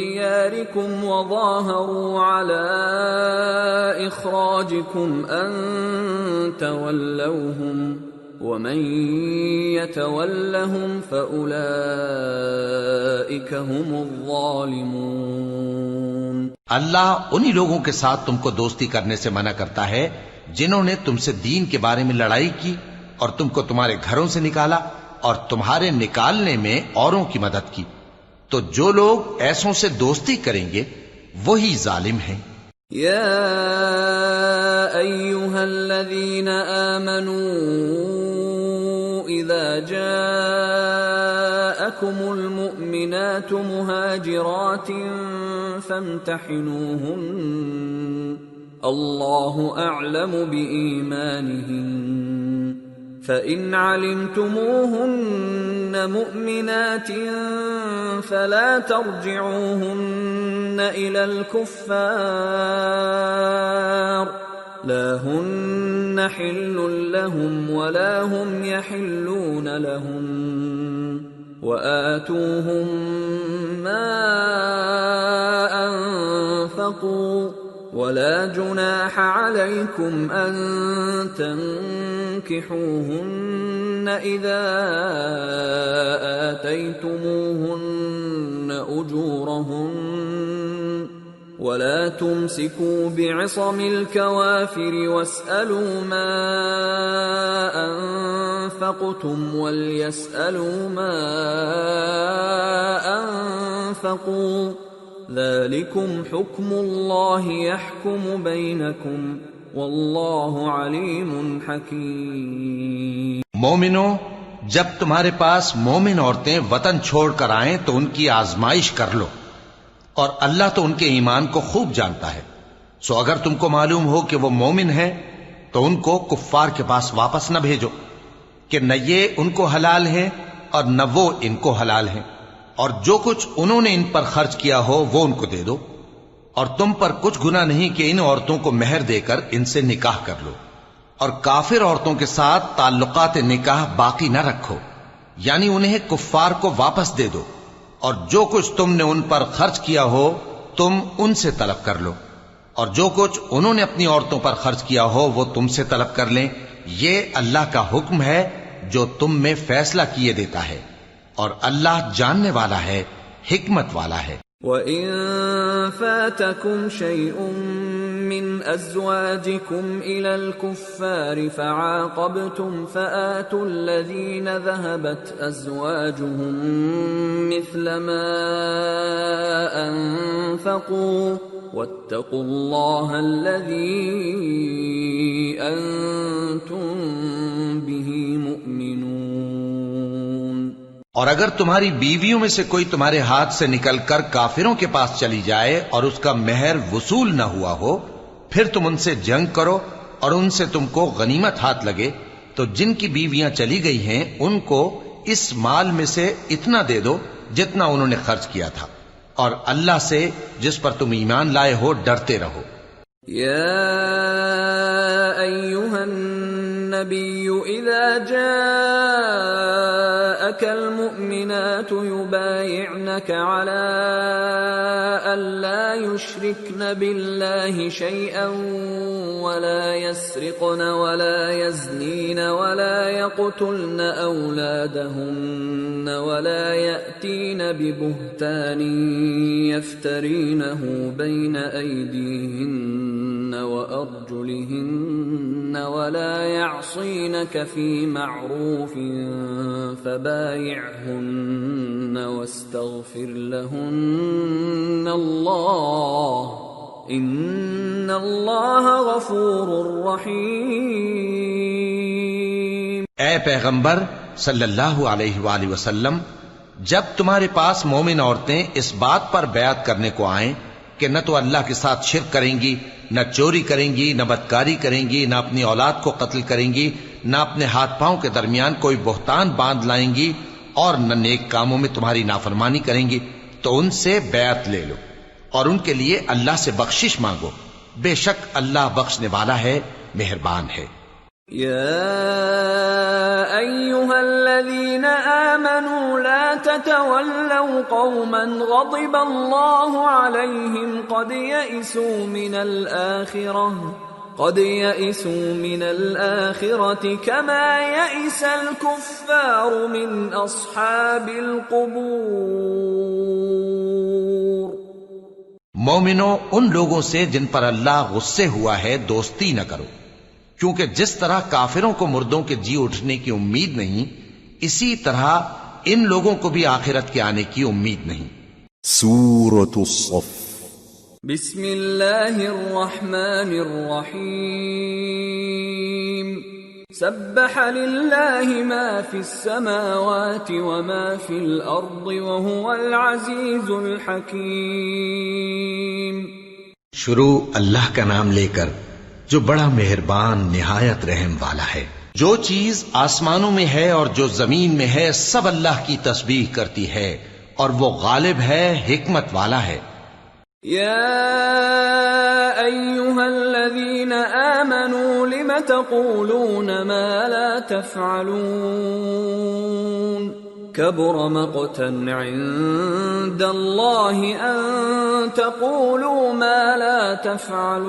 دياركم وظاهروا على اخراجكم ان تولوهم ومن يتولهم فاولئك هم الظالمون۔ اللہ انہی لوگوں کے ساتھ تم کو دوستی کرنے سے منع کرتا ہے جنہوں نے تم سے دین کے بارے میں لڑائی کی اور تم کو تمہارے گھروں سے نکالا اور تمہارے نکالنے میں اوروں کی مدد کی، تو جو لوگ ایسوں سے دوستی کریں گے وہی ظالم ہیں۔ یا ایھا الذین آمنوا اذا جاءکم المؤمنات مہاجرات فامتحنوہن اللہ اعلم بإیمانہن فإن علمتموهن مؤمنات فلا ترجعوهن إلى الكفار لا هن حل لهم ولا هم يحلون لهم وآتوهم ما أنفقوا ولا جناح عليكم أن تنكحوهن إذا آتيتموهن أجورهن ولا تمسكوا بعصم الكوافر واسألوا ما أنفقتم وليسألوا ما أنفقوا ذلكم حكم الله يحكم بينكم والله عليم حكيم۔ مومنو، جب تمہارے پاس مومن عورتیں وطن چھوڑ کر آئیں تو ان کی آزمائش کر لو، اور اللہ تو ان کے ایمان کو خوب جانتا ہے۔ سو اگر تم کو معلوم ہو کہ وہ مومن ہیں تو ان کو کفار کے پاس واپس نہ بھیجو کہ نہ یہ ان کو حلال ہیں اور نہ وہ ان کو حلال ہیں، اور جو کچھ انہوں نے ان پر خرچ کیا ہو وہ ان کو دے دو، اور تم پر کچھ گناہ نہیں کہ ان عورتوں کو مہر دے کر ان سے نکاح کر لو، اور کافر عورتوں کے ساتھ تعلقات نکاح باقی نہ رکھو، یعنی انہیں کفار کو واپس دے دو، اور جو کچھ تم نے ان پر خرچ کیا ہو تم ان سے طلب کر لو، اور جو کچھ انہوں نے اپنی عورتوں پر خرچ کیا ہو وہ تم سے طلب کر لیں۔ یہ اللہ کا حکم ہے جو تم میں فیصلہ کیے دیتا ہے، اور اللہ جاننے والا ہے، حکمت والا ہے۔ وَإِن فَاتَكُمْ شَيْءٌ مِّنْ أَزْوَاجِكُمْ إِلَى الْكُفَّارِ فَعَاقَبْتُمْ فَآتُوا الَّذِينَ ذَهَبَتْ أَزْوَاجُهُم مِّثْلَ مَا أَنفَقُوا وَاتَّقُوا اللَّهَ الَّذِي أَنتُم بِهِ مُؤْمِنُونَ۔ اور اگر تمہاری بیویوں میں سے کوئی تمہارے ہاتھ سے نکل کر کافروں کے پاس چلی جائے اور اس کا مہر وصول نہ ہوا ہو، پھر تم ان سے جنگ کرو اور ان سے تم کو غنیمت ہاتھ لگے، تو جن کی بیویاں چلی گئی ہیں ان کو اس مال میں سے اتنا دے دو جتنا انہوں نے خرچ کیا تھا، اور اللہ سے جس پر تم ایمان لائے ہو ڈرتے رہو۔ یا ایھا النبی اذا جاءك المؤمنات يبايعنك على ألا يشركن بالله شيئا ولا يسرقن ولا يزنين ولا يقتلن أولادهن ولا يأتين ببهتان يفترينه بين أيديهن وأرجلهن ولا يعصينك في معروف فبايعهن واستغفر لهن الله ان اللہ غفور رحیم۔ اے پیغمبر، صلی اللہ علیہ وآلہ وسلم، جب تمہارے پاس مومن عورتیں اس بات پر بیعت کرنے کو آئیں کہ نہ تو اللہ کے ساتھ شرک کریں گی، نہ چوری کریں گی، نہ بدکاری کریں گی، نہ اپنی اولاد کو قتل کریں گی، نہ اپنے ہاتھ پاؤں کے درمیان کوئی بہتان باندھ لائیں گی، اور نہ نیک کاموں میں تمہاری نافرمانی کریں گی، تو ان سے بیعت لے لو اور ان کے لیے اللہ سے بخشش مانگو، بے شک اللہ بخشنے والا ہے، مہربان ہے۔ يا أيها الذين آمنوا لا تتولوا قوما غضب الله عليهم قد يئسوا من الآخرة كما يئس الكفار من أصحاب القبور۔ مومنو، ان لوگوں سے جن پر اللہ غصے ہوا ہے دوستی نہ کرو، کیونکہ جس طرح کافروں کو مردوں کے جی اٹھنے کی امید نہیں، اسی طرح ان لوگوں کو بھی آخرت کے آنے کی امید نہیں۔ سورة الصف۔ بسم اللہ الرحمن الرحیم۔ سبح للہ ما فی السماوات وما فی الارض وهو العزیز الحکیم۔ شروع اللہ کا نام لے کر جو بڑا مہربان نہایت رحم والا ہے۔ جو چیز آسمانوں میں ہے اور جو زمین میں ہے سب اللہ کی تسبیح کرتی ہے، اور وہ غالب ہے، حکمت والا ہے۔ یا ایھا الذین آمنوا لم تقولون ما لا تفعلون كبر مقتا عند الله أن تقولوا ما لا تفعلون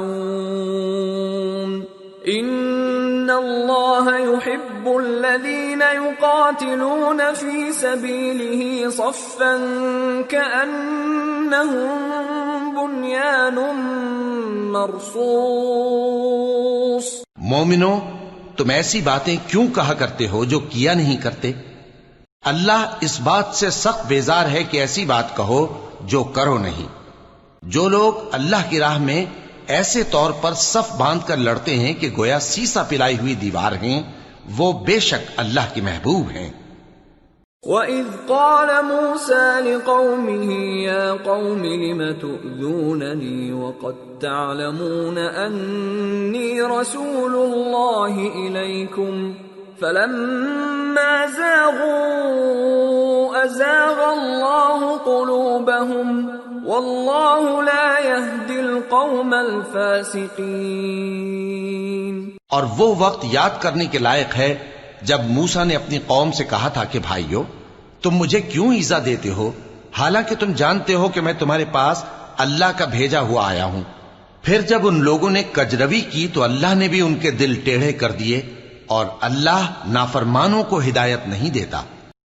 إن الله يحب الذين يقاتلون في سبيله صفا كأنهم بنيان مرصوص۔ مومنو، تم ایسی باتیں کیوں کہا کرتے ہو جو کیا نہیں کرتے؟ اللہ اس بات سے سخت بیزار ہے کہ ایسی بات کہو جو کرو نہیں۔ جو لوگ اللہ کی راہ میں ایسے طور پر صف باندھ کر لڑتے ہیں کہ گویا سیسا پلائی ہوئی دیوار ہیں، وہ بے شک اللہ کے محبوب ہیں۔ وَإِذْ قَالَ مُوسَى لِقَوْمِهِ يَا قَوْمِ لِمَ تُؤْذُونَنِي وَقَدْ تَعْلَمُونَ أَنِّي رَسُولُ اللَّهِ إِلَيْكُمْ فَلَمَّا زَاغُوا أَزَاغَ اللَّهُ قُلُوبَهُمْ وَاللَّهُ لَا يَهْدِي الْقَوْمَ الْفَاسِقِينَ۔ اور وہ وقت یاد کرنے کے لائق ہے جب موسیٰ نے اپنی قوم سے کہا تھا کہ بھائیو، تم مجھے کیوں ایذا دیتے ہو، حالانکہ تم جانتے ہو کہ میں تمہارے پاس اللہ کا بھیجا ہوا آیا ہوں۔ پھر جب ان لوگوں نے کجروی کی تو اللہ نے بھی ان کے دل ٹیڑھے کر دیے، اور اللہ نافرمانوں کو ہدایت نہیں دیتا۔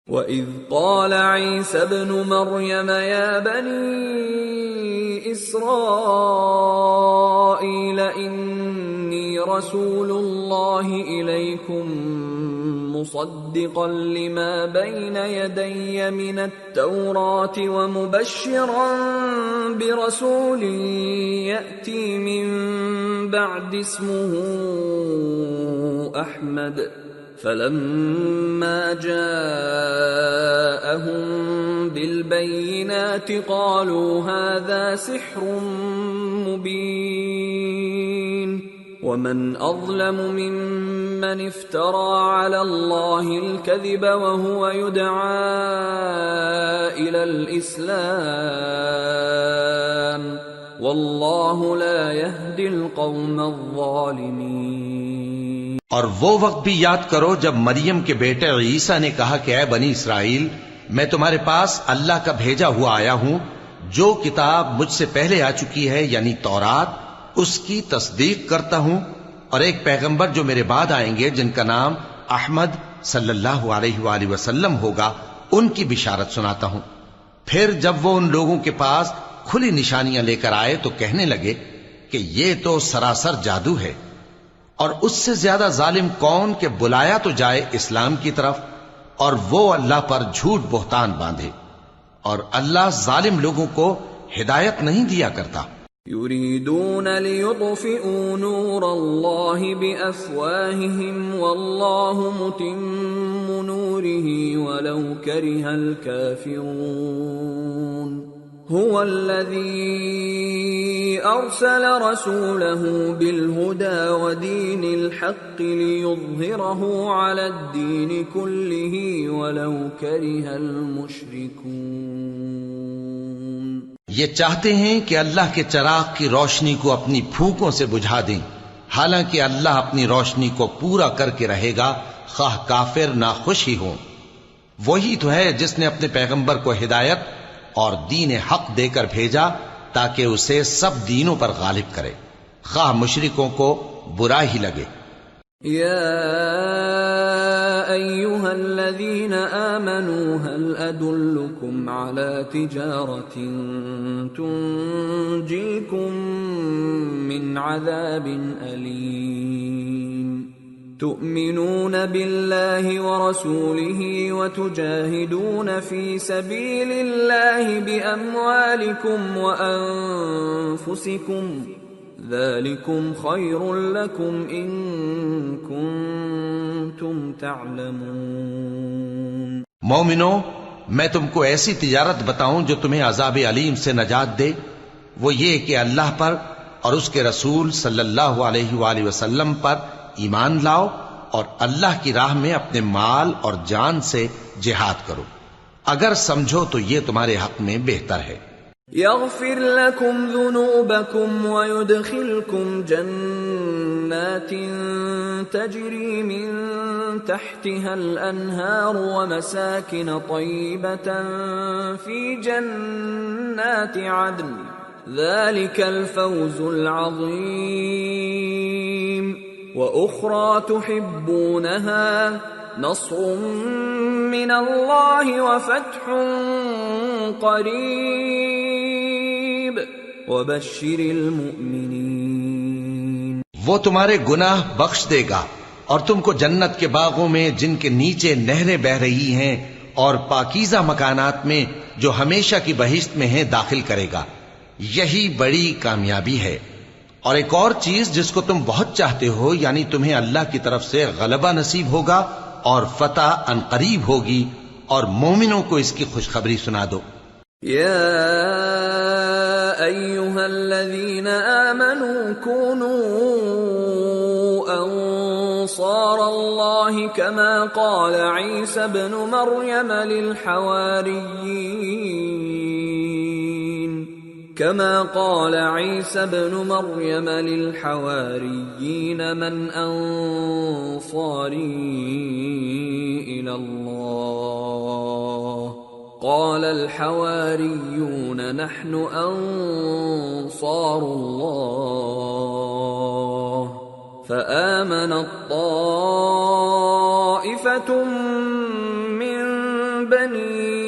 وَإِذْ قَالَ عِيسَى ابْنُ مَرْيَمَ يَا بَنِي إِسْرَائِيلَ إِنِّي رَسُولُ اللَّهِ إِلَيْكُمْ مُصَدِّقًا لِمَا بَيْنَ يَدَيَّ مِنَ التَّوْرَاةِ وَمُبَشِّرًا بِرَسُولٍ يَأْتِي مِن بَعْدِ اسْمُهُ أَحْمَدُ فَلَمَّا جَاءَهُم بِالْبَيِّنَاتِ قَالُوا هَذَا سِحْرٌ مُبِينٌ وَمَنْ أَظْلَمُ مِمَّنِ افْتَرَى عَلَى اللَّهِ الْكَذِبَ وَهُوَ يُدْعَى إِلَى الْإِسْلَامِ وَاللَّهُ لَا يَهْدِي الْقَوْمَ الظَّالِمِينَ۔ اور وہ وقت بھی یاد کرو جب مریم کے بیٹے عیسیٰ نے کہا کہ اے بنی اسرائیل، میں تمہارے پاس اللہ کا بھیجا ہوا آیا ہوں، جو کتاب مجھ سے پہلے آ چکی ہے یعنی تورات، اس کی تصدیق کرتا ہوں، اور ایک پیغمبر جو میرے بعد آئیں گے جن کا نام احمد صلی اللہ علیہ وآلہ وسلم ہوگا، ان کی بشارت سناتا ہوں۔ پھر جب وہ ان لوگوں کے پاس کھلی نشانیاں لے کر آئے تو کہنے لگے کہ یہ تو سراسر جادو ہے، اور اس سے زیادہ ظالم کون کہ بلایا تو جائے اسلام کی طرف اور وہ اللہ پر جھوٹ بہتان باندھے، اور اللہ ظالم لوگوں کو ہدایت نہیں دیا کرتا۔ يريدون ليطفئوا نور الله بأفواههم والله متم نوره ولو كره الكافرون هو الذي أرسل رسوله بالهدى ودين الحق ليظهره على الدين كله ولو كره المشركون۔ یہ چاہتے ہیں کہ اللہ کے چراغ کی روشنی کو اپنی پھونکوں سے بجھا دیں، حالانکہ اللہ اپنی روشنی کو پورا کر کے رہے گا خواہ کافر ناخوش ہی ہوں۔ وہی تو ہے جس نے اپنے پیغمبر کو ہدایت اور دین حق دے کر بھیجا تاکہ اسے سب دینوں پر غالب کرے، خواہ مشرکوں کو برا ہی لگے۔ یا ایھا الذین آمنوا هل ادلکم علی تجارۃ تنجیکم من عذاب الیم تؤمنون بالله ورسوله وتجاهدون في سبيل الله بأموالكم وأنفسكم ذلكم خير لكم إن كنتم تعلمون۔ مومنو، میں تم کو ایسی تجارت بتاؤں جو تمہیں عذاب علیم سے نجات دے، وہ یہ کہ اللہ پر اور اس کے رسول صلی اللہ علیہ وآلہ وسلم پر ایمان لاؤ اور اللہ کی راہ میں اپنے مال اور جان سے جہاد کرو، اگر سمجھو تو یہ تمہارے حق میں بہتر ہے۔ یغفر لکم ذنوبکم ویدخلکم جنات تجری من تحتها الانہار ومساکن طیبة فی جنات عدن ذلك الفوز العظیم۔ وَأُخْرَى تُحِبُّونَهَا نَصْرٌ مِّنَ اللَّهِ وَفَتْحٌ قَرِيبٌ وَبَشِّرِ الْمُؤْمِنِينَ۔ وہ تمہارے گناہ بخش دے گا اور تم کو جنت کے باغوں میں جن کے نیچے نہریں بہ رہی ہیں اور پاکیزہ مکانات میں جو ہمیشہ کی بہشت میں ہیں داخل کرے گا، یہی بڑی کامیابی ہے۔ اور ایک اور چیز جس کو تم بہت چاہتے ہو، یعنی تمہیں اللہ کی طرف سے غلبہ نصیب ہوگا اور فتح عنقریب ہوگی، اور مومنوں کو اس کی خوشخبری سنا دو۔ یا ایھا الذین آمنوا كونوا انصار اللہ كما قال عیسی ابن مریم للحواريين من أنصاري إلى الله قال الحواريون نحن أنصار الله فآمنت طائفة من بني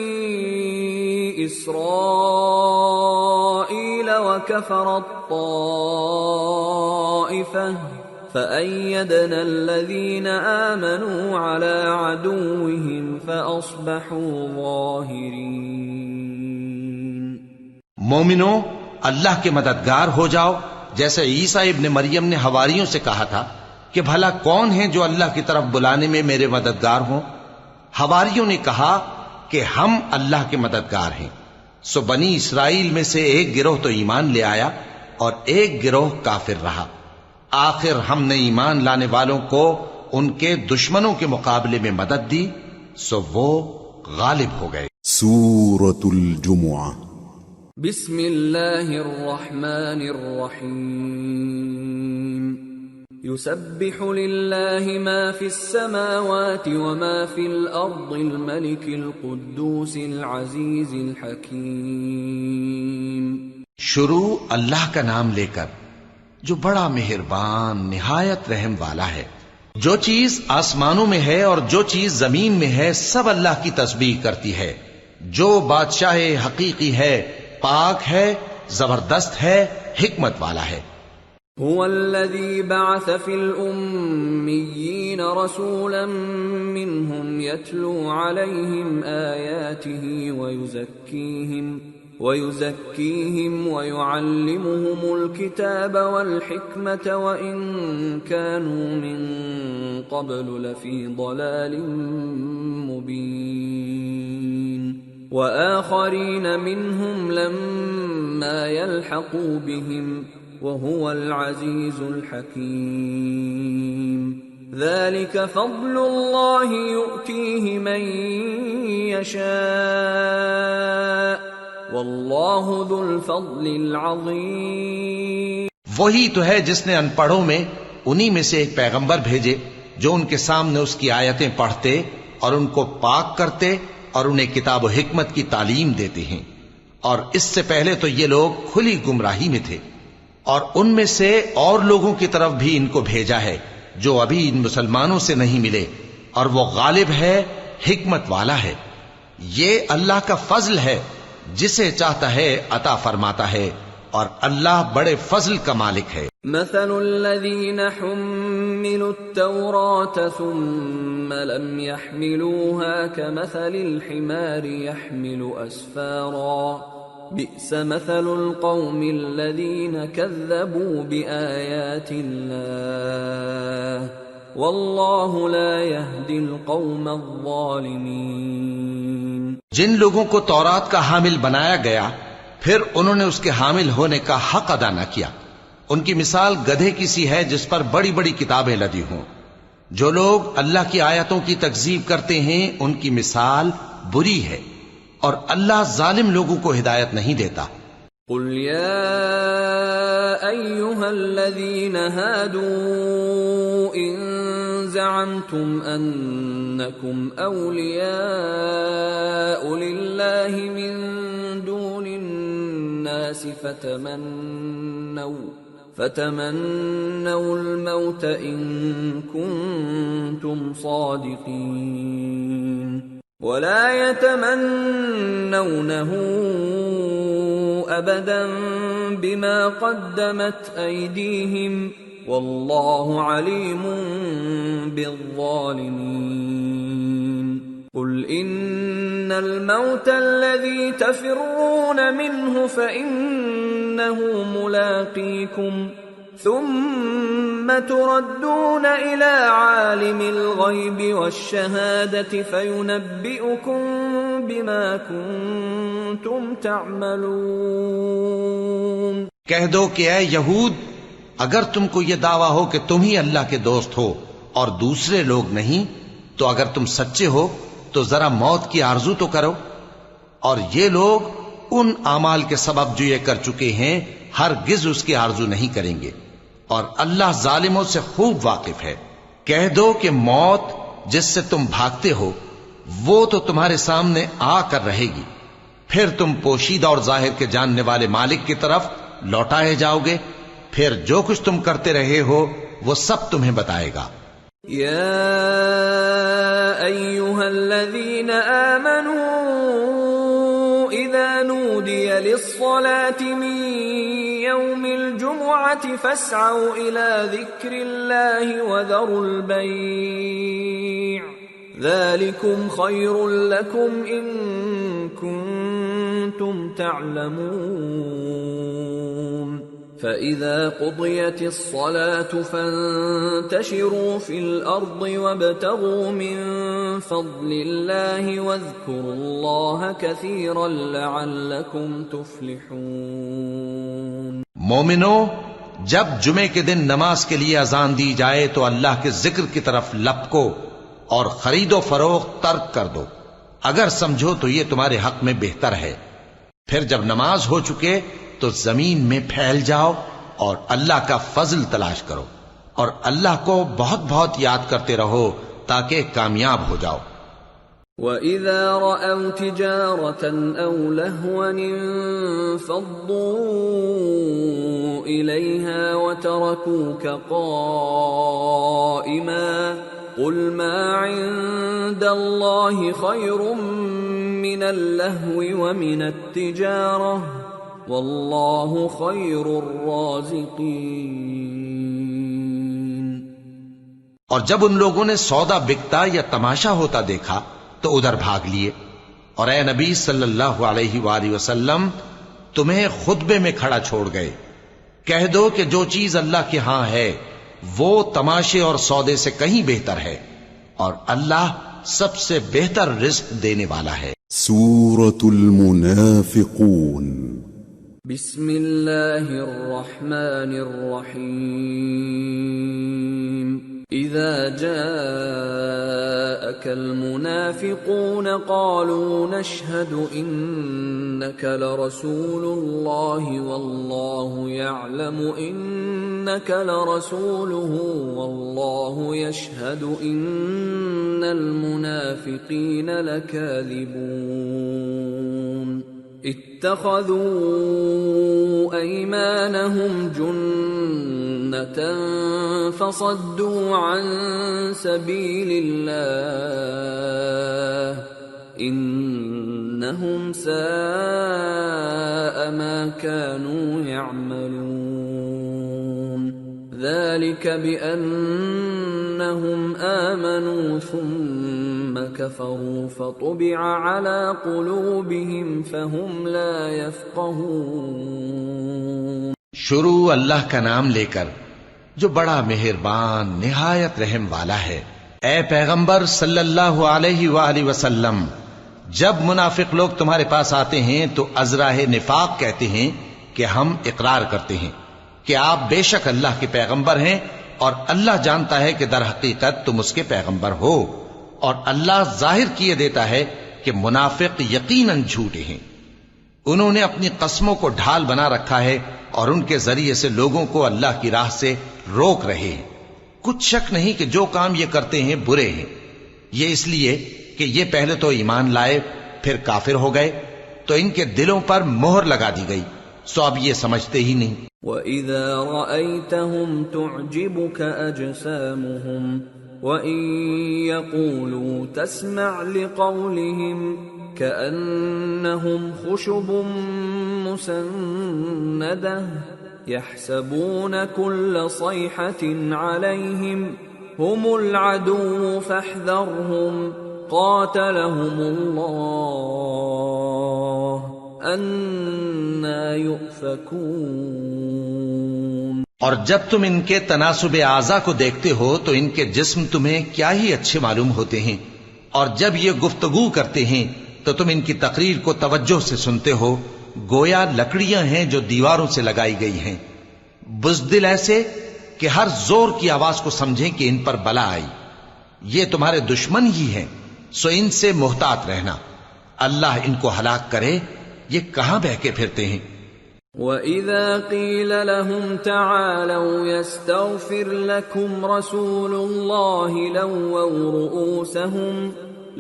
إسرائيل وكفرت طائفة فأيدنا الذين آمنوا على عدوهم فأصبحوا ظاهرين۔ مومنو، اللہ کے مددگار ہو جاؤ، جیسے عیسیٰ ابن مریم نے حواریوں سے کہا تھا کہ بھلا کون ہیں جو اللہ کی طرف بلانے میں میرے مددگار ہوں؟ حواریوں نے کہا کہ ہم اللہ کے مددگار ہیں۔ سو بنی اسرائیل میں سے ایک گروہ تو ایمان لے آیا اور ایک گروہ کافر رہا۔ آخر ہم نے ایمان لانے والوں کو ان کے دشمنوں کے مقابلے میں مدد دی، سو وہ غالب ہو گئے۔ سورة الجمعہ۔ بسم اللہ الرحمن الرحیم۔ يسبح لله ما في السماوات وما في الأرض الملك القدوس العزيز الحكيم۔ شروع اللہ کا نام لے کر جو بڑا مہربان نہایت رحم والا ہے۔ جو چیز آسمانوں میں ہے اور جو چیز زمین میں ہے سب اللہ کی تسبیح کرتی ہے۔ جو بادشاہ حقیقی ہے، پاک ہے، زبردست ہے، حکمت والا ہے۔ هو الذي بعث في الأميين رسولا منهم يتلو عليهم آياته ويزكيهم ويعلمهم الكتاب والحكمة وإن كانوا من قبل لفي ضلال مبين وآخرين منهم لما يلحقوا بهم وهو العزيز الحكيم ذلك فضل الله يؤتيه من يشاء واللہ ذو الفضل العظیم۔ وہی تو ہے جس نے ان پڑھوں میں انہی میں سے ایک پیغمبر بھیجے جو ان کے سامنے اس کی آیتیں پڑھتے اور ان کو پاک کرتے اور انہیں کتاب و حکمت کی تعلیم دیتے ہیں، اور اس سے پہلے تو یہ لوگ کھلی گمراہی میں تھے، اور ان میں سے اور لوگوں کی طرف بھی ان کو بھیجا ہے جو ابھی ان مسلمانوں سے نہیں ملے، اور وہ غالب ہے، حکمت والا ہے۔ یہ اللہ کا فضل ہے، جسے چاہتا ہے عطا فرماتا ہے، اور اللہ بڑے فضل کا مالک ہے۔ مثل الذين حملوا التوراة ثم لم يحملوها كمثل الحمار يحمل أسفارا بئس مثل القوم الذين كذبوا بآيات الله والله لا يهدي القوم الظالمين۔ جن لوگوں کو تورات کا حامل بنایا گیا پھر انہوں نے اس کے حامل ہونے کا حق ادا نہ کیا، ان کی مثال گدھے کی سی ہے جس پر بڑی بڑی کتابیں لدی ہوں۔ جو لوگ اللہ کی آیتوں کی تکذیب کرتے ہیں ان کی مثال بری ہے، اور اللہ ظالم لوگوں کو ہدایت نہیں دیتا۔ قل یا ایھا الذین ہادوا ان زعمتم انکم اولیاء للہ من دون الناس فتمنوا الموت ان کنتم صادقین ولا يتمنونه ابدا بما قدمت ايديهم والله عليم بالظالمين قل ان الموت الذي تفرون منه فانه ملاقيكم ثم تردون إلى عالم الغيب والشهادة فينبئكم بما كنتم تعملون۔ کہہ دو کہ اے یہود، اگر تم کو یہ دعویٰ ہو کہ تم ہی اللہ کے دوست ہو اور دوسرے لوگ نہیں، تو اگر تم سچے ہو تو ذرا موت کی آرزو تو کرو، اور یہ لوگ ان اعمال کے سبب جو یہ کر چکے ہیں ہرگز اس کی آرزو نہیں کریں گے، اور اللہ ظالموں سے خوب واقف ہے۔ کہہ دو کہ موت جس سے تم بھاگتے ہو وہ تو تمہارے سامنے آ کر رہے گی، پھر تم پوشیدہ اور ظاہر کے جاننے والے مالک کی طرف لوٹائے جاؤ گے، پھر جو کچھ تم کرتے رہے ہو وہ سب تمہیں بتائے گا۔ یا ایھا الذین آمنوا اذا نودی للصلاة من يوم الجمعة فاسعوا إلى ذكر الله وذروا البيع ذلكم خير لكم إن كنتم تعلمون فإذا قضيت الصلاة فانتشروا في الأرض وابتغوا من فضل الله واذكروا الله كثيرا لعلكم تفلحون۔ مومنو، جب جمعے کے دن نماز کے لیے اذان دی جائے تو اللہ کے ذکر کی طرف لپکو اور خرید و فروخت ترک کر دو، اگر سمجھو تو یہ تمہارے حق میں بہتر ہے۔ پھر جب نماز ہو چکے تو زمین میں پھیل جاؤ اور اللہ کا فضل تلاش کرو، اور اللہ کو بہت بہت یاد کرتے رہو تاکہ کامیاب ہو جاؤ۔ وَإِذَا رَأَوْا تِجَارَةً أَوْ لَهْوًا انفَضُّوا إِلَيْهَا وَتَرَكُوكَ قَائِمًا قُلْ مَا عِندَ اللَّهِ خَيْرٌ مِّنَ اللَّهْوِ وَمِنَ التِّجَارَةِ وَاللَّهُ خَيْرُ الرَّازِقِينَ۔ اور جب ان لوگوں نے سودا بکتا یا تماشا ہوتا دیکھا تو ادھر بھاگ لیے، اور اے نبی صلی اللہ علیہ وآلہ وسلم تمہیں خطبے میں کھڑا چھوڑ گئے۔ کہہ دو کہ جو چیز اللہ کے ہاں ہے وہ تماشے اور سودے سے کہیں بہتر ہے، اور اللہ سب سے بہتر رزق دینے والا ہے۔ سورة المنافقون بسم اللہ الرحمن الرحیم اذا جاءك المنافقون قالوا نشهد انك لرسول الله والله يعلم انك لرسوله والله يشهد ان المنافقين لكاذبون اتخذوا ايمانهم جنة فصدوا عن سبيل الله انهم ساء ما كانوا يعملون ذلك بأنهم آمنوا ثم كفروا فطبع على قلوبهم فهم لا يفقهون۔ شروع اللہ کا نام لے کر جو بڑا مہربان نہایت رحم والا ہے۔ اے پیغمبر صلی اللہ علیہ وآلہ وسلم، جب منافق لوگ تمہارے پاس آتے ہیں تو ازراہ نفاق کہتے ہیں کہ ہم اقرار کرتے ہیں کہ آپ بے شک اللہ کے پیغمبر ہیں، اور اللہ جانتا ہے کہ در حقیقت تم اس کے پیغمبر ہو، اور اللہ ظاہر کیے دیتا ہے کہ منافق یقیناً جھوٹے ہیں۔ انہوں نے اپنی قسموں کو ڈھال بنا رکھا ہے اور ان کے ذریعے سے لوگوں کو اللہ کی راہ سے روک رہے ہیں۔ کچھ شک نہیں کہ جو کام یہ کرتے ہیں برے ہیں، یہ اس لیے کہ یہ پہلے تو ایمان لائے پھر کافر ہو گئے، تو ان کے دلوں پر مہر لگا دی گئی، سو اب یہ سمجھتے ہی نہیں۔ وَإِذَا رَأَيْتَهُمْ تُعْجِبُكَ أَجْسَامُهُمْ وَإِن يَقُولُوا تَسْمَعْ لِقَوْلِهِمْ كَأَنَّهُمْ خُشُبٌ مُّسَنَّدَةٌ يَحْسَبُونَ كُلَّ صَيْحَةٍ عَلَيْهِمْ هُمُ الْعَدُوُّ فَاحْذَرْهُمْ قَاتَلَهُمُ اللَّهُ أَنَّى يُؤْفَكُونَ۔ اور جب تم ان کے تناسب اعضاء کو دیکھتے ہو تو ان کے جسم تمہیں کیا ہی اچھے معلوم ہوتے ہیں، اور جب یہ گفتگو کرتے ہیں تو تم ان کی تقریر کو توجہ سے سنتے ہو، گویا لکڑیاں ہیں جو دیواروں سے لگائی گئی ہیں، بزدل ایسے کہ ہر زور کی آواز کو سمجھیں کہ ان پر بلا آئی۔ یہ تمہارے دشمن ہی ہیں، سو ان سے محتاط رہنا، اللہ ان کو ہلاک کرے، یہ کہاں بہ کے پھرتے ہیں۔ وَإِذَا قِيلَ لَهُمْ تَعَالَوْا يَسْتَغْفِرْ لَكُمْ رَسُولُ اللَّهِ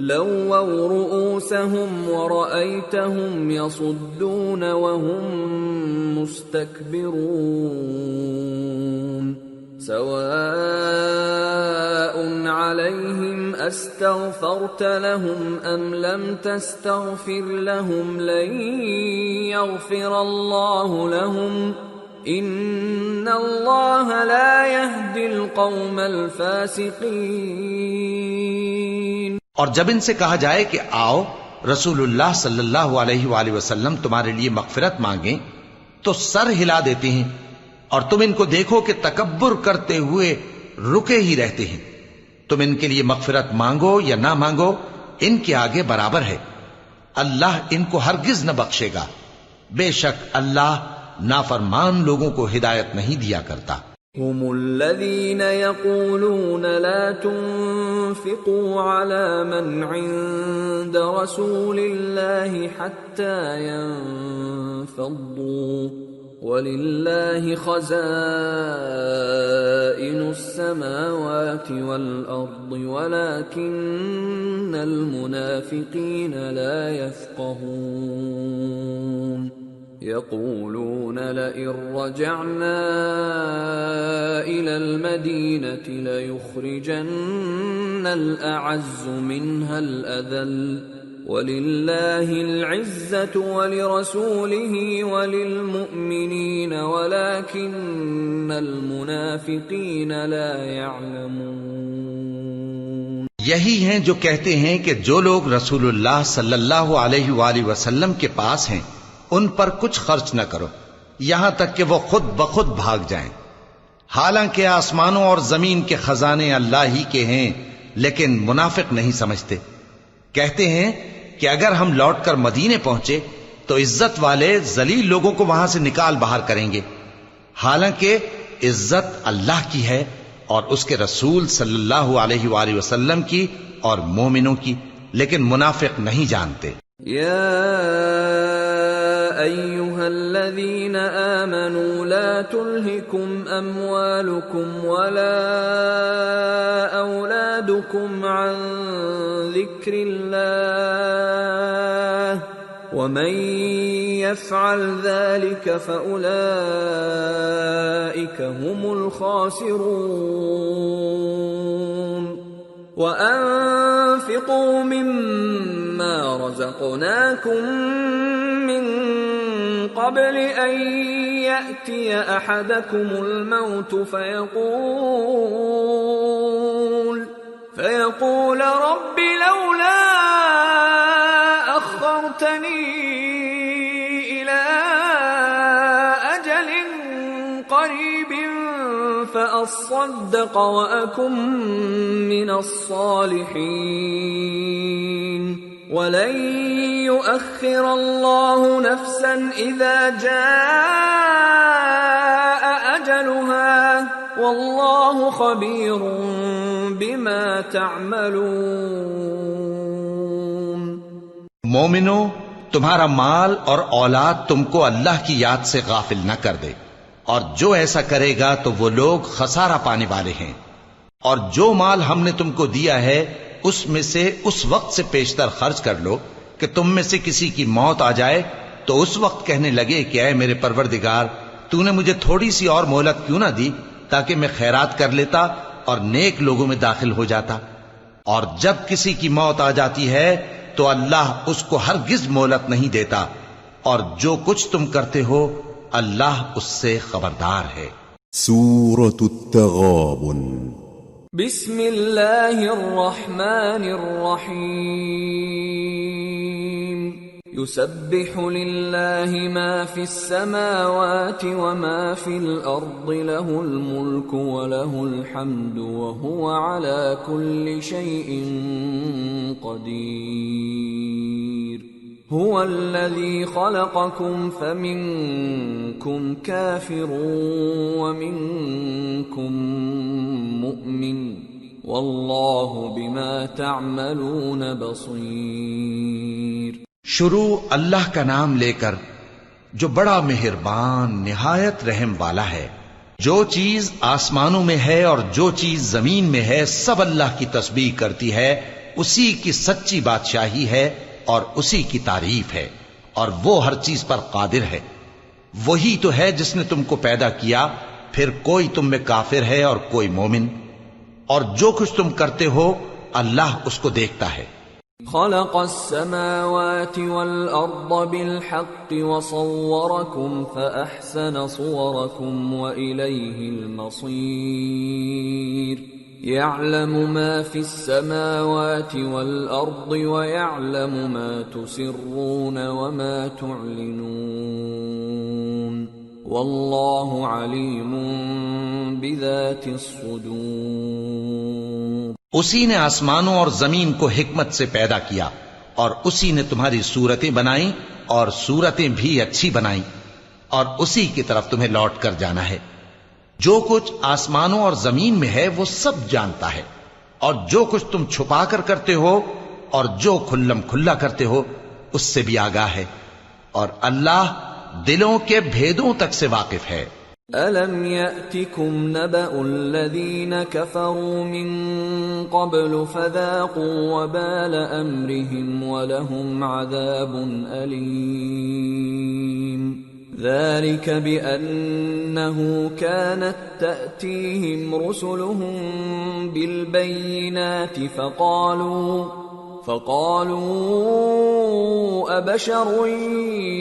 لَوَّوْا رُؤُوسَهُمْ وَرَأَيْتَهُمْ يَصُدُّونَ وَهُمْ مُسْتَكْبِرُونَ سَوَاءٌ عَلَيْهِمْ أَسْتَغْفَرْتَ لَهُمْ أَمْ لَمْ تَسْتَغْفِرْ لَهُمْ لَن يَغْفِرَ اللَّهُ لَهُمْ إِنَّ اللَّهَ لَا يَهْدِي الْقَوْمَ الْفَاسِقِينَ۔ اور جب ان سے کہا جائے کہ آؤ رسول اللہ صلی اللہ علیہ وآلہ وسلم تمہارے لیے مغفرت مانگیں، تو سر ہلا دیتے ہیں، اور تم ان کو دیکھو کہ تکبر کرتے ہوئے رکے ہی رہتے ہیں۔ تم ان کے لیے مغفرت مانگو یا نہ مانگو، ان کے آگے برابر ہے، اللہ ان کو ہرگز نہ بخشے گا، بے شک اللہ نافرمان لوگوں کو ہدایت نہیں دیا کرتا۔ هم الذين يقولون لا تنفقوا على من عند رسول الله حتى ينفضوا ولله خزائن السماوات والأرض ولكن المنافقين لا يفقهون يقولون لئن رجعنا إلى المدينة ليخرجن الأعز منها الأذل ولله العزة ولرسوله وللمؤمنين ولكن المنافقين لا يعلمون۔ یہی ہیں جو کہتے ہیں کہ جو لوگ رسول اللہ صلی اللہ علیہ وآلہ وسلم کے پاس ہیں ان پر کچھ خرچ نہ کرو یہاں تک کہ وہ خود بخود بھاگ جائیں، حالانکہ آسمانوں اور زمین کے خزانے اللہ ہی کے ہیں، لیکن منافق نہیں سمجھتے۔ کہتے ہیں کہ اگر ہم لوٹ کر مدینے پہنچے تو عزت والے ذلیل لوگوں کو وہاں سے نکال باہر کریں گے، حالانکہ عزت اللہ کی ہے اور اس کے رسول صلی اللہ علیہ وآلہ وسلم کی اور مومنوں کی، لیکن منافق نہیں جانتے۔ یا ایھا الذین آمنوا لا تلہکم اموالکم ولا اولادکم عن ذکر اللہ ومن يفعل ذلك فأولئك هم الخاسرون وأنفقوا مما رزقناكم من قبل أن يأتي أحدكم الموت فيقول رب لولا أخرتني إلى أجل قريب فأصدق وأكن من الصالحين ولن يؤخر الله نفسا إذا جاء أجلها والله خبير بما تعملون۔ مومنو، تمہارا مال اور اولاد تم کو اللہ کی یاد سے غافل نہ کر دے، اور جو ایسا کرے گا تو وہ لوگ خسارہ پانے والے ہیں۔ اور جو مال ہم نے تم کو دیا ہے اس میں سے اس وقت سے پیشتر خرچ کر لو کہ تم میں سے کسی کی موت آ جائے تو اس وقت کہنے لگے کہ اے میرے پروردگار، تو نے مجھے تھوڑی سی اور مہلت کیوں نہ دی تاکہ میں خیرات کر لیتا اور نیک لوگوں میں داخل ہو جاتا۔ اور جب کسی کی موت آ جاتی ہے تو اللہ اس کو ہرگز مہلت نہیں دیتا، اور جو کچھ تم کرتے ہو اللہ اس سے خبردار ہے۔ سورة التغابن۔ بسم اللہ الرحمن الرحیم۔ يسبح للہ ما فی السماوات وما فی الارض له الملک وله الحمد وهو على كل شيء قدیر۔ هو الذي خلقكم فمنكم كافر ومنكم مؤمن والله بما تعملون بصير۔ شروع اللہ کا نام لے کر جو بڑا مہربان نہایت رحم والا ہے۔ جو چیز آسمانوں میں ہے اور جو چیز زمین میں ہے سب اللہ کی تسبیح کرتی ہے، اسی کی سچی بادشاہی ہے اور اسی کی تعریف ہے، اور وہ ہر چیز پر قادر ہے۔ وہی تو ہے جس نے تم کو پیدا کیا، پھر کوئی تم میں کافر ہے اور کوئی مومن، اور جو کچھ تم کرتے ہو اللہ اس کو دیکھتا ہے۔ خلق السماوات والأرض بالحق وصوركم فأحسن صوركم وإليه المصير۔ يعلم ما في السماوات والأرض ويعلم ما تسرون وما تعلنون والله عليم بذات الصدور۔ اسی نے آسمانوں اور زمین کو حکمت سے پیدا کیا، اور اسی نے تمہاری صورتیں بنائیں اور صورتیں بھی اچھی بنائیں، اور اسی کی طرف تمہیں لوٹ کر جانا ہے۔ جو کچھ آسمانوں اور زمین میں ہے وہ سب جانتا ہے، اور جو کچھ تم چھپا کر کرتے ہو اور جو کھلم کھلا کرتے ہو اس سے بھی آگاہ ہے، اور اللہ دلوں کے بھیدوں تک سے واقف ہے۔ أَلَمْ يَأْتِكُمْ نَبَأُ الَّذِينَ كَفَرُوا مِن قَبْلُ فَذَاقُوا وَبَالَ أَمْرِهِمْ وَلَهُمْ عَذَابٌ أَلِيمٌ ذَلِكَ بِأَنَّهُ كَانَتْ تَأْتِيهِمْ رُسُلُهُم بِالْبَيِّنَاتِ فقالوا أبشر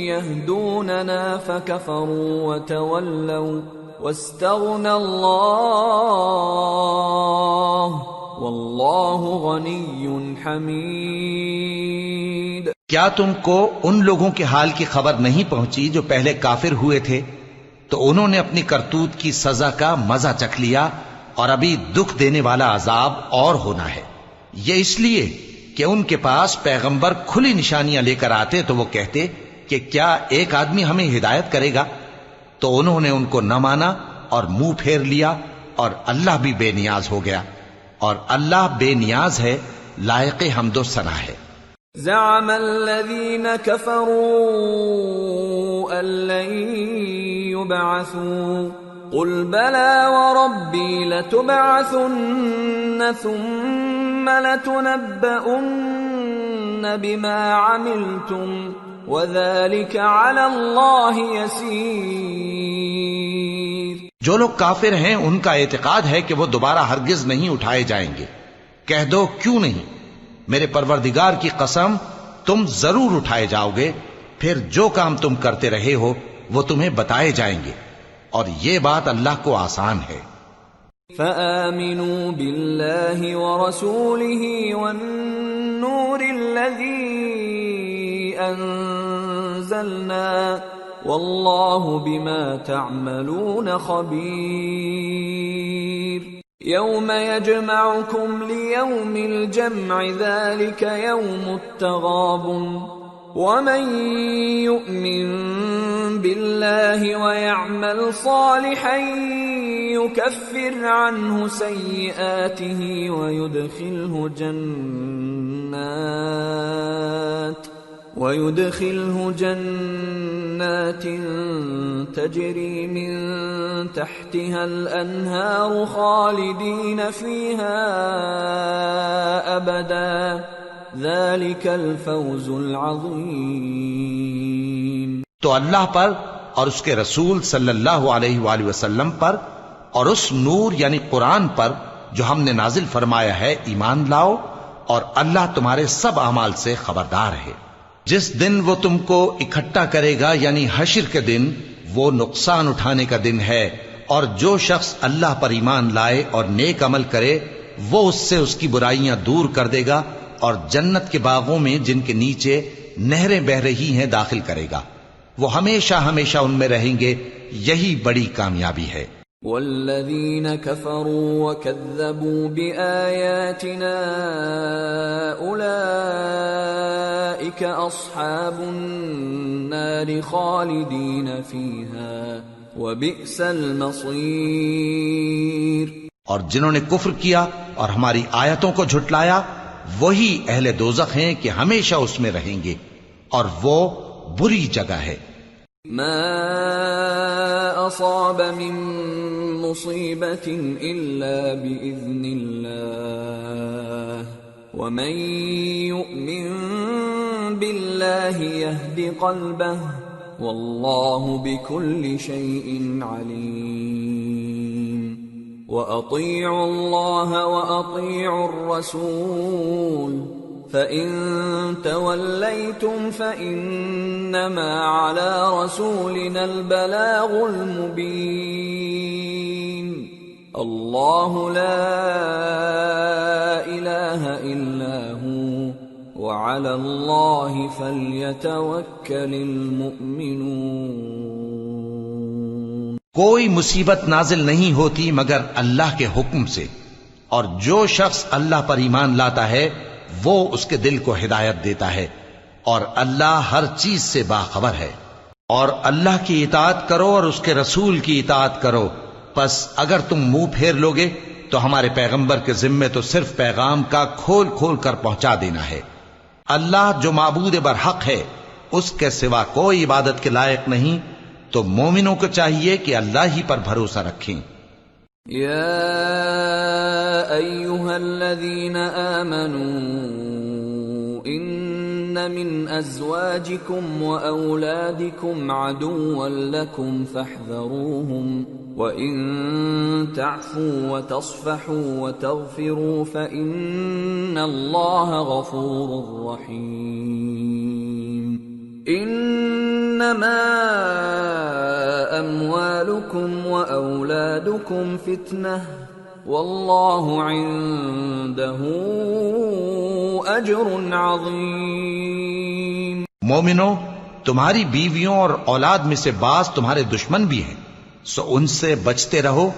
يهدوننا فكفروا وتولوا واستغنى الله والله غني حميد۔ کیا تم کو ان لوگوں کے حال کی خبر نہیں پہنچی جو پہلے کافر ہوئے تھے؟ تو انہوں نے اپنی کرتوت کی سزا کا مزہ چکھ لیا، اور ابھی دکھ دینے والا عذاب اور ہونا ہے۔ یہ اس لیے کہ ان کے پاس پیغمبر کھلی نشانیاں لے کر آتے تو وہ کہتے کہ کیا ایک آدمی ہمیں ہدایت کرے گا؟ تو انہوں نے ان کو نہ مانا اور منہ پھیر لیا، اور اللہ بھی بے نیاز ہو گیا، اور اللہ بے نیاز ہے، لائق حمد و ثنا ہے۔ زعم الذين كفروا أن لن يبعثوا قل بلى وربي لتبعثن ثم لتنبؤن بما عملتم وذلك على الله يسير۔ جو لوگ کافر ہیں ان کا اعتقاد ہے کہ وہ دوبارہ ہرگز نہیں اٹھائے جائیں گے۔ کہہ دو کیوں نہیں، میرے پروردگار کی قسم تم ضرور اٹھائے جاؤ گے، پھر جو کام تم کرتے رہے ہو وہ تمہیں بتائے جائیں گے، اور یہ بات اللہ کو آسان ہے۔ فآمنوا بالله ورسوله والنور الذي أنزلنا والله بما تعملون خبير۔ يوم يجمعكم ليوم الجمع ذلك يوم التغابن ومن يؤمن بالله ويعمل صالحا يكفر عنه سيئاته ويدخله جنات تجري من تحتها الأنهار خالدين فيها أبدا ذلك الفوز العظيم۔ تو اللہ پر اور اس کے رسول صلی اللہ علیہ وآلہ وسلم پر اور اس نور یعنی قرآن پر جو ہم نے نازل فرمایا ہے ایمان لاؤ، اور اللہ تمہارے سب اعمال سے خبردار ہے۔ جس دن وہ تم کو اکٹھا کرے گا یعنی حشر کے دن، وہ نقصان اٹھانے کا دن ہے، اور جو شخص اللہ پر ایمان لائے اور نیک عمل کرے وہ اس سے اس کی برائیاں دور کر دے گا، اور جنت کے باغوں میں جن کے نیچے نہریں بہ رہی ہیں داخل کرے گا، وہ ہمیشہ ہمیشہ ان میں رہیں گے، یہی بڑی کامیابی ہے۔ والذین کفروا وکذبوا بآیاتنا اولئک اصحاب النار خالدین فیہا وبئس المصیر۔ اور جنہوں نے کفر کیا اور ہماری آیتوں کو جھٹلایا وہی اہل دوزخ ہیں کہ ہمیشہ اس میں رہیں گے، اور وہ بری جگہ ہے۔ ما اصاب من مصیبت الا باذن اللہ ومن یؤمن باللہ یہد قلبہ واللہ بكل شیء علیم۔ وَأَطِيعُوا اللَّهَ وَأَطِيعُوا الرَّسُولَ فَإِن تَوَلَّيْتُمْ فَإِنَّمَا عَلَى رَسُولِنَا الْبَلَاغُ الْمُبِينُ۔ اللَّهُ لَا إِلَٰهَ إِلَّا هُوَ وَعَلَى اللَّهِ فَلْيَتَوَكَّلِ الْمُؤْمِنُونَ۔ کوئی مصیبت نازل نہیں ہوتی مگر اللہ کے حکم سے، اور جو شخص اللہ پر ایمان لاتا ہے وہ اس کے دل کو ہدایت دیتا ہے، اور اللہ ہر چیز سے باخبر ہے۔ اور اللہ کی اطاعت کرو اور اس کے رسول کی اطاعت کرو، پس اگر تم منہ پھیر لوگے تو ہمارے پیغمبر کے ذمے تو صرف پیغام کا کھول کھول کر پہنچا دینا ہے۔ اللہ جو معبود برحق ہے اس کے سوا کوئی عبادت کے لائق نہیں، تو مومنوں کو چاہیے کہ اللہ ہی پر بھروسہ رکھیں۔ یا ایھا الذین آمنوا ان من ازواجکم واولادکم عدوا لکم فاحذروہم وَإِن تَعْفُوا وَتَصْفَحُوا وَتَغْفِرُوا فَإِنَّ اللَّهَ غَفُورٌ رَّحِيمٌ۔ إِنَّمَا أَمْوَالُكُمْ وَأَوْلَادُكُمْ فِتْنَةٌ وَاللَّهُ عِندَهُ أَجْرٌ عَظِيمٌ۔ مومنو، تمہاری بیویوں اور اولاد میں سے بعض تمہارے دشمن بھی ہیں، سو ان سے بچتے رہو،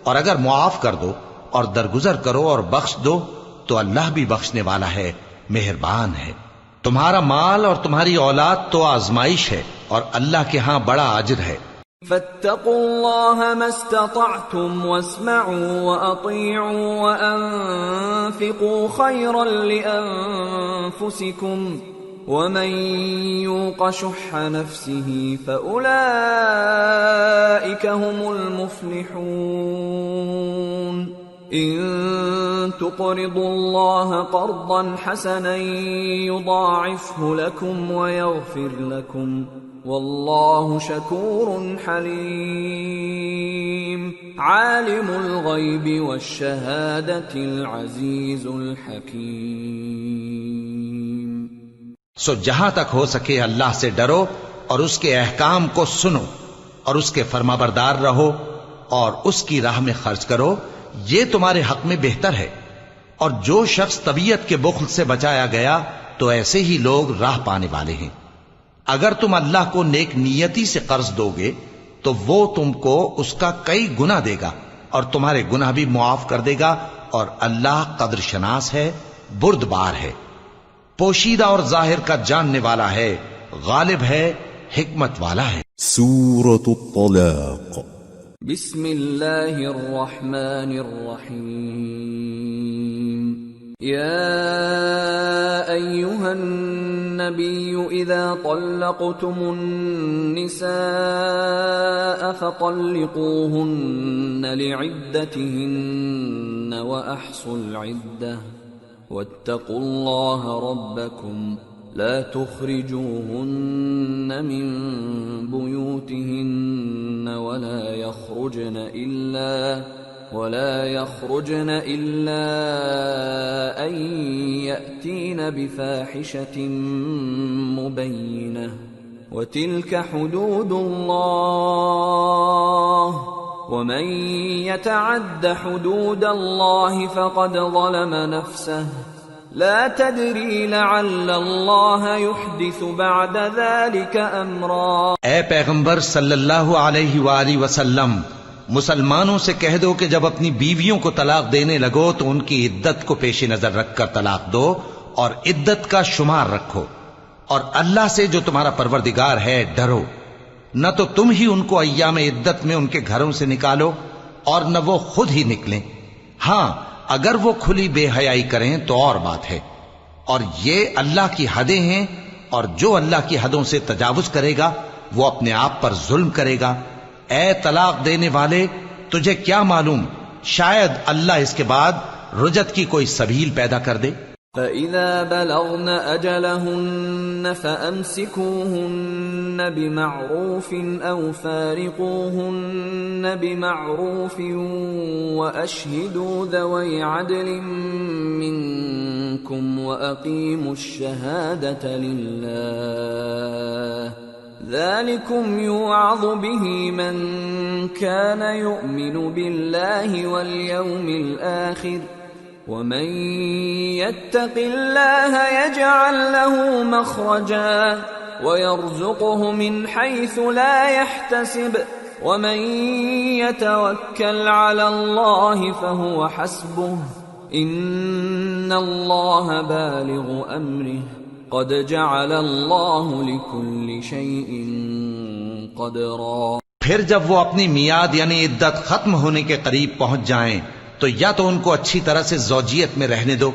اور اگر معاف کر دو اور درگزر کرو اور بخش دو تو اللہ بھی بخشنے والا ہے، مہربان ہے۔ تمہارا مال اور تمہاری اولاد تو آزمائش ہے، اور اللہ کے ہاں بڑا اجر ہے۔ فاتقوا الله ما استطعتم واسمعوا وأطيعوا وأنفقوا خيرا لأنفسكم ومن يوق شح نفسه فأولئك هم المفلحون إن تقرضوا الله قرضا حسنا يضاعفه لكم ويغفر لكم واللہ شکور حلیم عالم الغیب والشہادۃ العزیز الحکیم۔ سو جہاں تک ہو سکے اللہ سے ڈرو اور اس کے احکام کو سنو اور اس کے فرمانبردار رہو اور اس کی راہ میں خرچ کرو، یہ تمہارے حق میں بہتر ہے۔ اور جو شخص طبیعت کے بخل سے بچایا گیا تو ایسے ہی لوگ راہ پانے والے ہیں۔ اگر تم اللہ کو نیک نیتی سے قرض دو گے تو وہ تم کو اس کا کئی گنا دے گا اور تمہارے گناہ بھی معاف کر دے گا، اور اللہ قدر شناس ہے، بردبار ہے، پوشیدہ اور ظاہر کا جاننے والا ہے، غالب ہے، حکمت والا ہے۔ سورة الطلاق۔ بسم اللہ الرحمن الرحیم۔ یا ایہا النبی اذا طلقتم النساء فطلقوهن لعدتهن واحصوا العدة واتقوا الله ربكم لا تخرجوهن من بيوتهن ولا يخرجن إلا أن يأتين بفاحشة مبينة وتلك حدود الله ومن يتعد حدود الله فقد ظلم نفسه لا تدري لعل الله يحدث بعد ذلك امرا۔ اے پیغمبر صلی اللہ علیہ وآلہ وسلم، مسلمانوں سے کہہ دو کہ جب اپنی بیویوں کو طلاق دینے لگو تو ان کی عدت کو پیش نظر رکھ کر طلاق دو اور عدت کا شمار رکھو، اور اللہ سے جو تمہارا پروردگار ہے ڈرو۔ نہ تو تم ہی ان کو ایام عدت میں ان کے گھروں سے نکالو اور نہ وہ خود ہی نکلیں، ہاں اگر وہ کھلی بے حیائی کریں تو اور بات ہے، اور یہ اللہ کی حدیں ہیں، اور جو اللہ کی حدوں سے تجاوز کرے گا وہ اپنے آپ پر ظلم کرے گا۔ اے طلاق دینے والے، تجھے کیا معلوم، شاید اللہ اس کے بعد رجعت کی کوئی سبیل پیدا کر دے۔ فَإِذَا بَلَغْنَ أَجَلَهُنَّ فَأَمْسِكُوهُنَّ بِمَعْرُوفٍ أَوْ فَارِقُوهُنَّ بِمَعْرُوفٍ وَأَشْهِدُوا ذَوَيْ عَدْلٍ مِّنكُمْ وَأَقِيمُوا الشَّهَادَةَ لِلَّهِ ذَلِكُمْ يُوعَظُ بِهِ مَنْ كَانَ يُؤْمِنُ بِاللَّهِ وَالْيَوْمِ الْآخِرِ وَمَنْ يَتَّقِ اللَّهَ يَجْعَلْ لَهُ مَخْرَجًا وَيَرْزُقْهُ مِنْ حَيْثُ لَا يَحْتَسِبُ وَمَنْ يَتَوَكَّلْ عَلَى اللَّهِ فَهُوَ حَسْبُهُ إِنَّ اللَّهَ بَالِغُ أَمْرِهِ قَدْ جَعَلَ اللَّهُ لِكُلِّ شَيْءٍ قَدْرًا۔ پھر جب وہ اپنی میعاد یعنی عدت ختم ہونے کے قریب پہنچ جائیں تو یا تو ان کو اچھی طرح سے زوجیت میں رہنے دو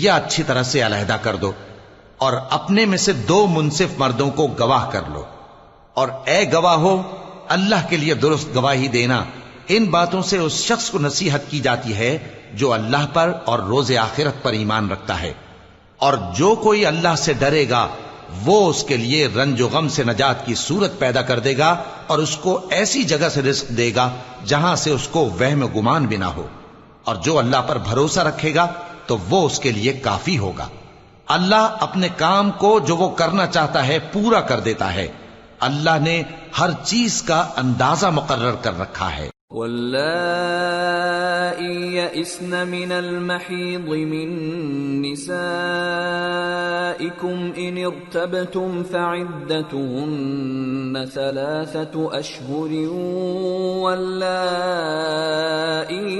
یا اچھی طرح سے علیحدہ کر دو، اور اپنے میں سے 2 منصف مردوں کو گواہ کر لو، اور اے گواہو اللہ کے لیے درست گواہی دینا۔ ان باتوں سے اس شخص کو نصیحت کی جاتی ہے جو اللہ پر اور روز آخرت پر ایمان رکھتا ہے، اور جو کوئی اللہ سے ڈرے گا وہ اس کے لیے رنج و غم سے نجات کی صورت پیدا کر دے گا اور اس کو ایسی جگہ سے رزق دے گا جہاں سے اس کو وہم و گمان بھی نہ ہو، اور جو اللہ پر بھروسہ رکھے گا تو وہ اس کے لیے کافی ہوگا۔ اللہ اپنے کام کو جو وہ کرنا چاہتا ہے پورا کر دیتا ہے، اللہ نے ہر چیز کا اندازہ مقرر کر رکھا ہے۔ اللائي يئسن من المحيض من نسائكم إن ارتبتم فعدتهن 3 أشهر واللائي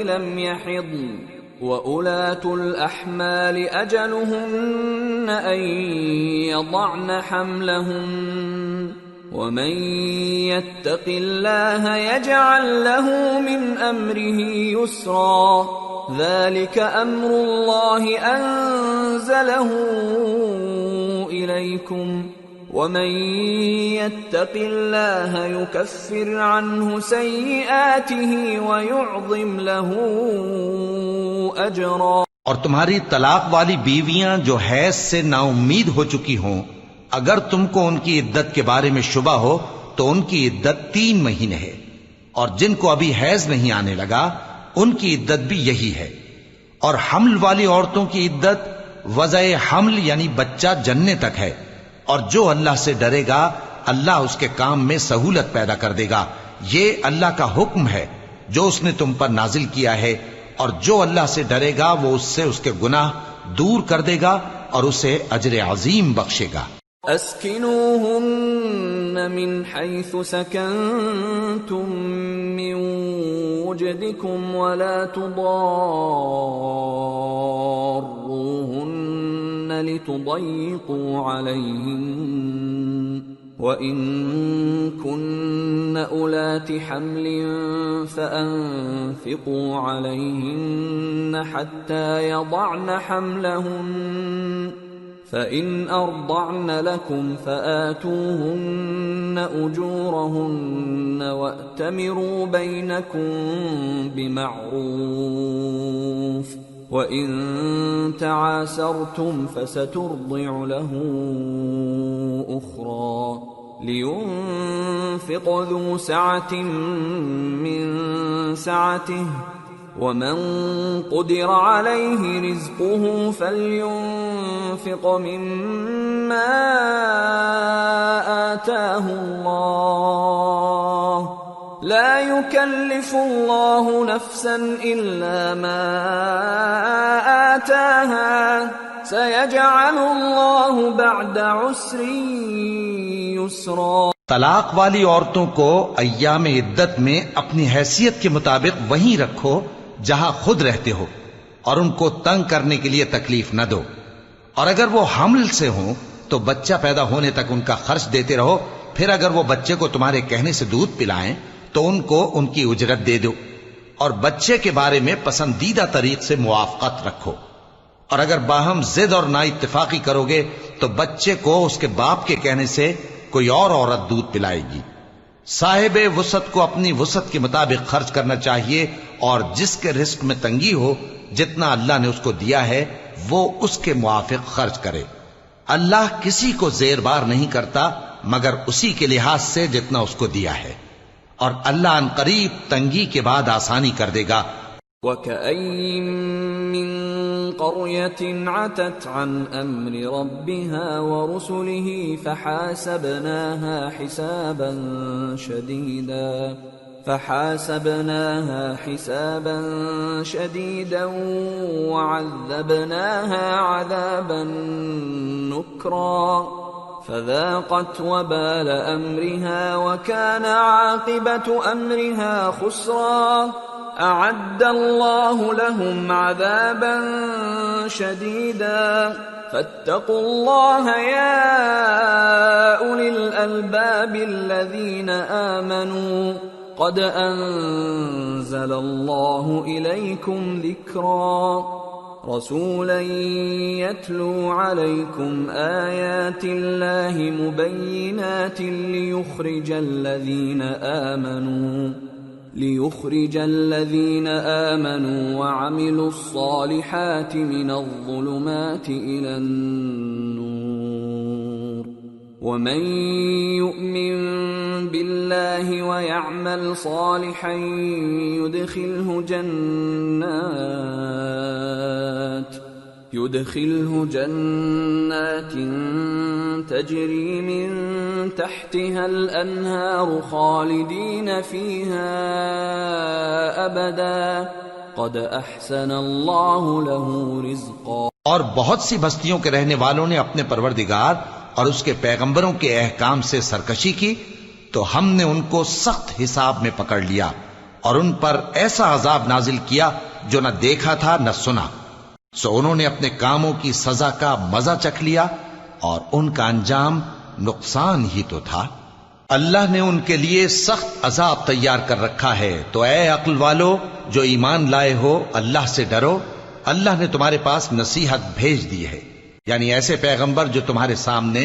لم يحضن وأولاة الأحمال أجلهن أن يضعن حملهن ومن يتق الله يجعل له من أمره يسرا ذلك أمر الله أنزله إليكم ومن يتق الله يكفر عنه سيئاته ويعظم له أجرا۔ اور تمہاری طلاق والی بیویاں جو حیض سے نا امید ہو چکی ہوں، اگر تم کو ان کی عدت کے بارے میں شبہ ہو تو ان کی عدت 3 مہینے ہے، اور جن کو ابھی حیض نہیں آنے لگا ان کی عدت بھی یہی ہے۔ اور حمل والی عورتوں کی عدت وضع حمل یعنی بچہ جننے تک ہے، اور جو اللہ سے ڈرے گا اللہ اس کے کام میں سہولت پیدا کر دے گا۔ یہ اللہ کا حکم ہے جو اس نے تم پر نازل کیا ہے، اور جو اللہ سے ڈرے گا وہ اس سے اس کے گناہ دور کر دے گا اور اسے اجر عظیم بخشے گا۔ اسکنوہن من حیث سکنتم من وجدکم ولا تضاروہن لتضیقوا علیہن وَإِن كُنَّ أُولَاتِ حَمْلٍ فَأَنفِقُوا عَلَيْهِنَّ حَتَّى يَضَعْنَ حَمْلَهُنَّ فَإِنْ أَرْضَعْنَ لَكُمْ فَآتُوهُنَّ أُجُورَهُنَّ وَأْتَمِرُوا بَيْنَكُمْ بِمَعْرُوفٍ وَإِن تعاسرتم فسترضع له أخرى لينفق ذو سعة من سعته ومن قدر عليه رزقه فلينفق مما آتاه الله لا يكلف الله نفسا إلا ما آتاها سيجعل الله بعد عسر يسرا۔ طلاق والی عورتوں کو ایام عدت میں اپنی حیثیت کے مطابق وہیں رکھو جہاں خود رہتے ہو، اور ان کو تنگ کرنے کے لیے تکلیف نہ دو، اور اگر وہ حمل سے ہوں تو بچہ پیدا ہونے تک ان کا خرچ دیتے رہو، پھر اگر وہ بچے کو تمہارے کہنے سے دودھ پلائیں تو ان کو ان کی اجرت دے دو، اور بچے کے بارے میں پسندیدہ طریق سے موافقت رکھو، اور اگر باہم ضد اور نا اتفاقی کرو گے تو بچے کو اس کے باپ کے کہنے سے کوئی اور عورت دودھ پلائے گی۔ صاحب وسعت کو اپنی وسعت کے مطابق خرچ کرنا چاہیے، اور جس کے رزق میں تنگی ہو جتنا اللہ نے اس کو دیا ہے وہ اس کے موافق خرچ کرے۔ اللہ کسی کو زیر بار نہیں کرتا مگر اسی کے لحاظ سے جتنا اس کو دیا ہے، اور اللہ ان قریب تنگی کے بعد آسانی کر دے گا۔ وَكَأَيٍّ مِّن قَرْيَةٍ عَتَتْ عَنْ أَمْرِ رَبِّهَا وَرُسُلِهِ فَحَاسَبْنَاهَا حِسَابًا شَدِيدًا وَعَذَّبْنَاهَا عَذَابًا نُكْرًا فذاقت وبال أمرها وكان عاقبة أمرها خسرا أعد الله لهم عذابا شديدا فاتقوا الله يا أولي الألباب الذين آمنوا قد أنزل الله إليكم ذكرا رسولا يتلو عليكم آيات الله مبينات ليخرج الذين آمنوا وعملوا الصالحات من الظلمات إلى النور ومن يؤمن بالله ويعمل صالحا يدخله جنات تجري من تحتها الأنهار خالدين فيها أبدا قد احسن اللہ له رزقا. اور بہت سی بستیوں کے رہنے والوں نے اپنے پروردگار اور اس کے پیغمبروں کے احکام سے سرکشی کی تو ہم نے ان کو سخت حساب میں پکڑ لیا اور ان پر ایسا عذاب نازل کیا جو نہ دیکھا تھا نہ سنا. سو انہوں نے اپنے کاموں کی سزا کا مزہ چکھ لیا اور ان کا انجام نقصان ہی تو تھا. اللہ نے ان کے لیے سخت عذاب تیار کر رکھا ہے. تو اے عقل والو جو ایمان لائے ہو اللہ سے ڈرو. اللہ نے تمہارے پاس نصیحت بھیج دی ہے، یعنی ایسے پیغمبر جو تمہارے سامنے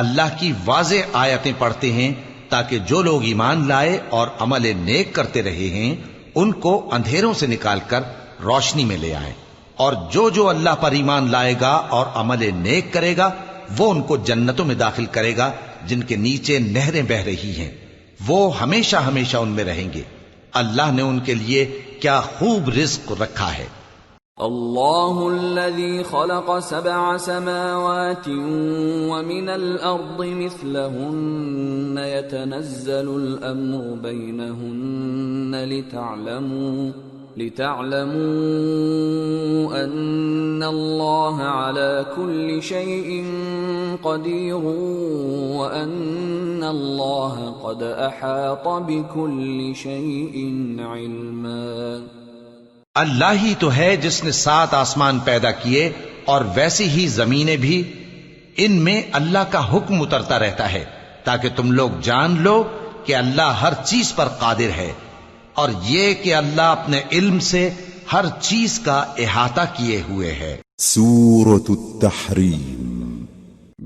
اللہ کی واضح آیتیں پڑھتے ہیں تاکہ جو لوگ ایمان لائے اور عمل نیک کرتے رہے ہیں ان کو اندھیروں سے نکال کر روشنی میں لے آئیں. اور جو اللہ پر ایمان لائے گا اور عمل نیک کرے گا وہ ان کو جنتوں میں داخل کرے گا جن کے نیچے نہریں بہ رہی ہیں، وہ ہمیشہ ہمیشہ ان میں رہیں گے. اللہ نے ان کے لیے کیا خوب رزق رکھا ہے. اللہ الذي خلق 7 سماوات ومن الأرض مثلهن يتنزل الأمر بينهن لتعلموا أن الله على كل شيء قدير وأن الله قد أحاط بكل شيء علما. اللہ ہی تو ہے جس نے 7 آسمان پیدا کیے اور ویسی ہی زمینیں بھی، ان میں اللہ کا حکم اترتا رہتا ہے تاکہ تم لوگ جان لو کہ اللہ ہر چیز پر قادر ہے، اور یہ کہ اللہ اپنے علم سے ہر چیز کا احاطہ کیے ہوئے ہے. سورة التحریم.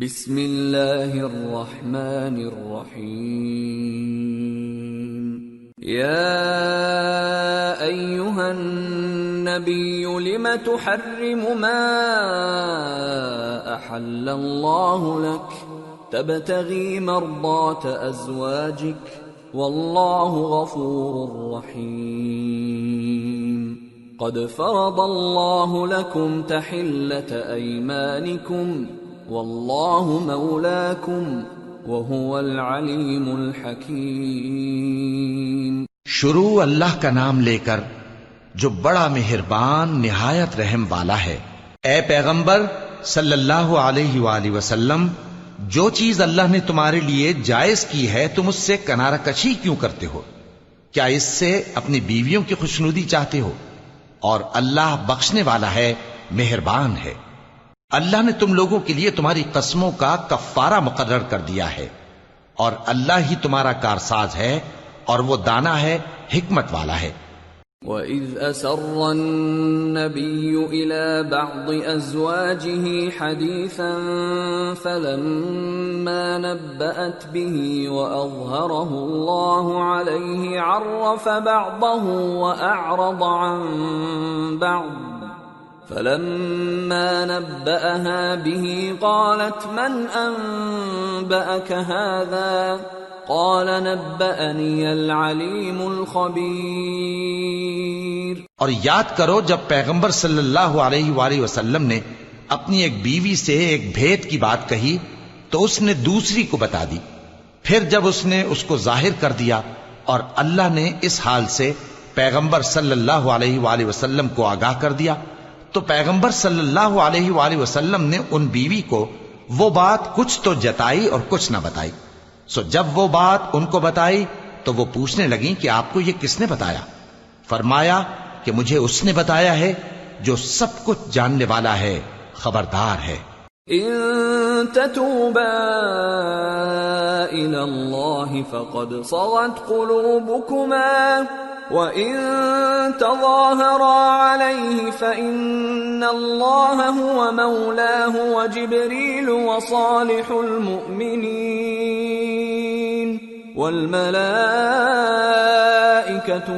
بسم اللہ الرحمن الرحیم. یا ایہا النبی لم تحرم ما احل اللہ لک تبتغی مرضات ازواجک واللہ غفور رحیم. قد فرض اللہ لکم تحلة ایمانکم واللہ مولاکم وهو العلیم الحکیم. شروع اللہ کا نام لے کر جو بڑا مہربان نہایت رحم والا ہے. اے پیغمبر صلی اللہ علیہ وآلہ وسلم، جو چیز اللہ نے تمہارے لیے جائز کی ہے تم اس سے کنارہ کشی کیوں کرتے ہو؟ کیا اس سے اپنی بیویوں کی خوشنودی چاہتے ہو؟ اور اللہ بخشنے والا ہے، مہربان ہے. اللہ نے تم لوگوں کے لیے تمہاری قسموں کا کفارہ مقرر کر دیا ہے، اور اللہ ہی تمہارا کارساز ہے اور وہ دانا ہے، حکمت والا ہے. وَإِذْ أَسَرَّ النَّبِيُّ إِلَى بَعْضِ أَزْوَاجِهِ حَدِيثًا فَلَمَّا نَبَّأَتْ بِهِ وَأَظْهَرَهُ اللَّهُ عَلَيْهِ عَرَّفَ بَعْضَهُ وَأَعْرَضَ عَنْ بَعْضٍ فَلَمَّا نَبَّأَهَا بِهِ قَالَتْ مَنْ أَنبَأَكَ هَذَا قال نبأني العليم الخبير. اور یاد کرو جب پیغمبر صلی اللہ علیہ وآلہ وسلم نے اپنی ایک بیوی سے ایک بھید کی بات کہی تو اس نے دوسری کو بتا دی، پھر جب اس نے اس کو ظاہر کر دیا اور اللہ نے اس حال سے پیغمبر صلی اللہ علیہ وآلہ وسلم کو آگاہ کر دیا تو پیغمبر صلی اللہ علیہ وآلہ وسلم نے ان بیوی کو وہ بات کچھ تو جتائی اور کچھ نہ بتائی. سو جب وہ بات ان کو بتائی تو وہ پوچھنے لگیں کہ آپ کو یہ کس نے بتایا؟ فرمایا کہ مجھے اس نے بتایا ہے جو سب کچھ جاننے والا ہے، خبردار ہے. ان تتوبا الى اللہ فقد صغت قلوبكما وَإِن تَظَاهَرَا عَلَيْهِ فَإِنَّ اللَّهَ هُوَ مَوْلَاهُ وَجِبْرِيلُ وَصَالِحُ الْمُؤْمِنِينَ وَالْمَلَائِكَةُ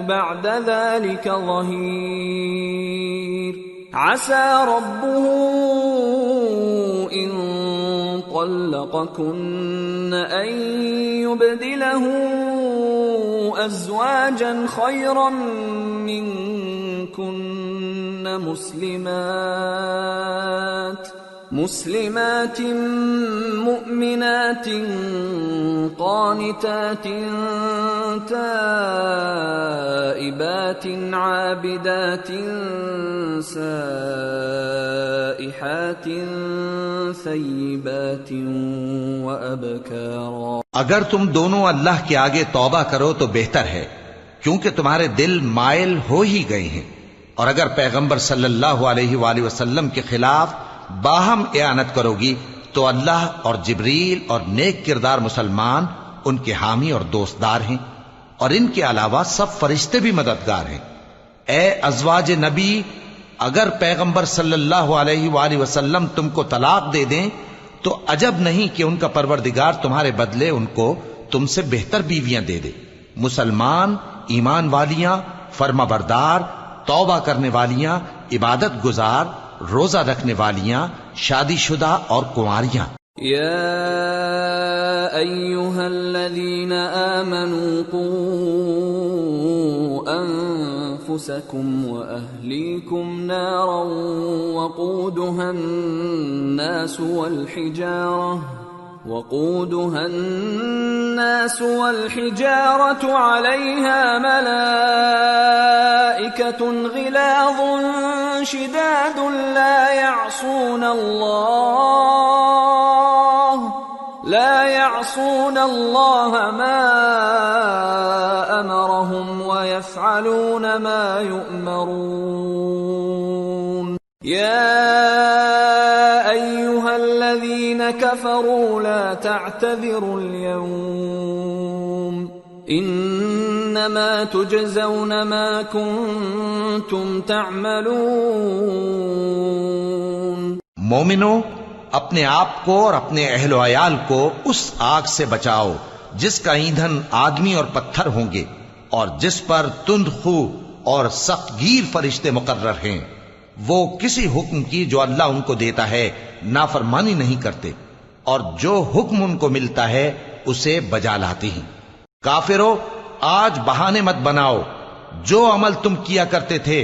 بَعْدَ ذَلِكَ ظَهِيرٌ عَسَى رَبُّهُ إِن طَلَّقَكُنَّ أَن يُبْدِلَهُ أزواجا خيرا منكن مسلمات مؤمنات قانتات تائبات عابدات سائحات ثیبات وأبکارا۔ اگر تم دونوں اللہ کے آگے توبہ کرو تو بہتر ہے، کیونکہ تمہارے دل مائل ہو ہی گئے ہیں، اور اگر پیغمبر صلی اللہ علیہ وآلہ وسلم کے خلاف باہم اعانت کرو گی تو اللہ اور جبریل اور نیک کردار مسلمان ان کے حامی اور دوستدار ہیں، اور ان کے علاوہ سب فرشتے بھی مددگار ہیں۔ اے ازواج نبی، اگر پیغمبر صلی اللہ علیہ وآلہ وسلم تم کو طلاق دے دیں تو عجب نہیں کہ ان کا پروردگار تمہارے بدلے ان کو تم سے بہتر بیویاں دے دے، مسلمان، ایمان والیاں، فرما بردار، توبہ کرنے والیاں، عبادت گزار، روزہ رکھنے والیاں، شادی شدہ اور کنواریاں۔ یا ایھا الذین آمنوا قوا انفسکم واہلیکم نارا وقودها الناس والحجارة عليها ملائكة غلاظ شداد لا يعصون الله ما أمرهم ويفعلون ما يؤمرون۔ يا أيها الذين كفروا لا تعتذروا اليوم انما تجزون ما كنتم تعملون۔ مومنو، اپنے آپ کو اور اپنے اہل و عیال کو اس آگ سے بچاؤ جس کا ایندھن آدمی اور پتھر ہوں گے، اور جس پر تند خو اور سخت گیر فرشتے مقرر ہیں۔ وہ کسی حکم کی جو اللہ ان کو دیتا ہے نافرمانی نہیں کرتے، اور جو حکم ان کو ملتا ہے اسے بجا لاتے ہیں۔ کافرو، آج بہانے مت بناؤ، جو عمل تم کیا کرتے تھے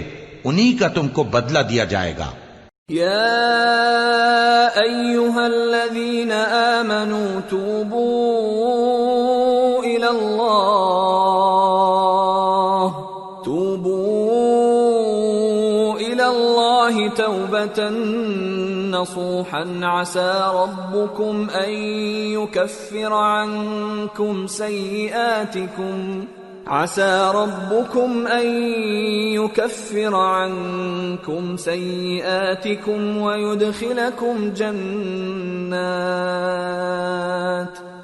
انہی کا تم کو بدلہ دیا جائے گا۔ یا ایھا الذین آمنوا توبوا الی اللہ توبة نصوحا عسى ربكم أن يكفر عنكم سيئاتكم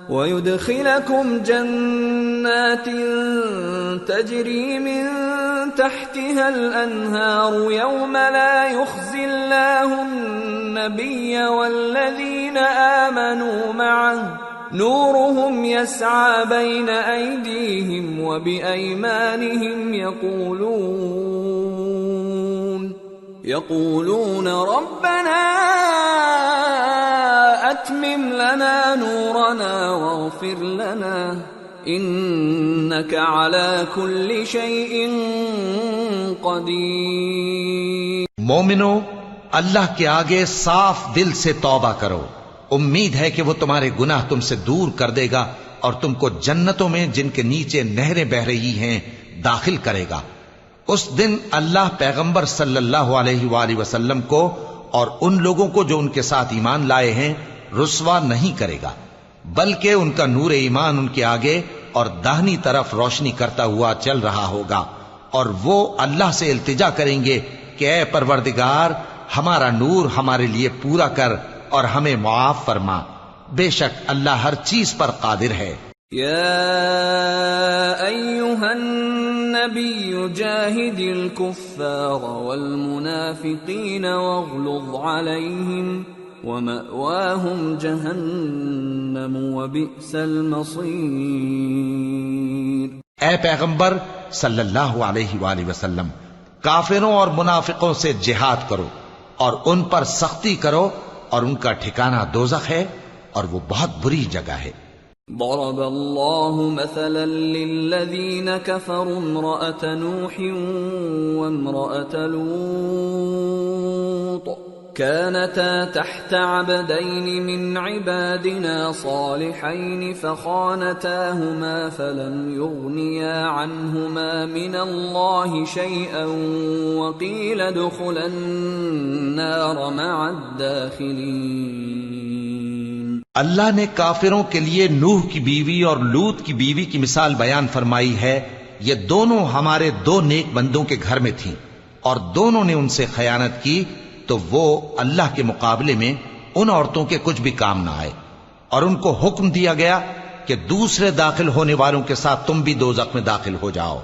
ويدخلكم جنات تجري من تحتها الأنهار يوم لا يخزي الله النبي والذين آمنوا معه نورهم يسعى بين أيديهم وبأيمانهم يقولون ربنا أتمم لنا نورنا واغفر لنا إنك على كل شيء قدير۔ مومنو، اللہ کے آگے صاف دل سے توبہ کرو، امید ہے کہ وہ تمہارے گناہ تم سے دور کر دے گا اور تم کو جنتوں میں جن کے نیچے نہریں بہ رہی ہیں داخل کرے گا۔ اس دن اللہ پیغمبر صلی اللہ علیہ وآلہ وسلم کو اور ان لوگوں کو جو ان کے ساتھ ایمان لائے ہیں رسوا نہیں کرے گا، بلکہ ان کا نور ایمان ان کے آگے اور داہنی طرف روشنی کرتا ہوا چل رہا ہوگا، اور وہ اللہ سے التجا کریں گے کہ اے پروردگار، ہمارا نور ہمارے لیے پورا کر اور ہمیں معاف فرما، بے شک اللہ ہر چیز پر قادر ہے۔ یا ایھا النبی جاہد الکفار والمنافقین واغلظ علیہم ومأواہم جہنم وبئس المصیر۔ اے پیغمبر صلی اللہ علیہ وآلہ وسلم، کافروں اور منافقوں سے جہاد کرو اور ان پر سختی کرو، اور ان کا ٹھکانہ دوزخ ہے اور وہ بہت بری جگہ ہے۔ ضرب اللہ مثلا للذین کفروا امرأة نوح وامرأة لوط كانتا تحت عبدين من عبادنا صالحين فخانتاهما فلم يغنيا عنهما من الله شيئا وقيل ادخلا النار مع الداخلين۔ اللہ نے کافروں کے لیے نوح کی بیوی اور لوط کی بیوی کی مثال بیان فرمائی ہے۔ یہ دونوں ہمارے دو نیک بندوں کے گھر میں تھیں اور دونوں نے ان سے خیانت کی تو وہ اللہ کے مقابلے میں ان عورتوں کے کچھ بھی کام نہ آئے، اور ان کو حکم دیا گیا کہ دوسرے داخل ہونے والوں کے ساتھ تم بھی دوزخ میں داخل ہو جاؤ۔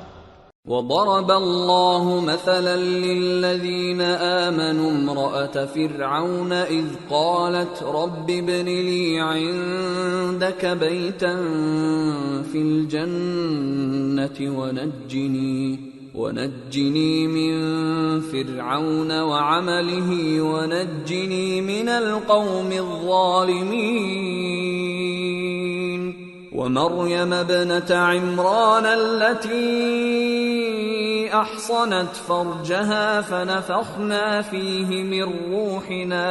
وضرب الله مثلا للذين آمنوا امرأة فرعون إذ قالت رب ابن لي عندك بيتا في الجنة ونجني من فرعون وعمله ونجني من القوم الظالمين ومريم ابنة عمران التي أحصنت فرجها فنفخنا فيه من روحنا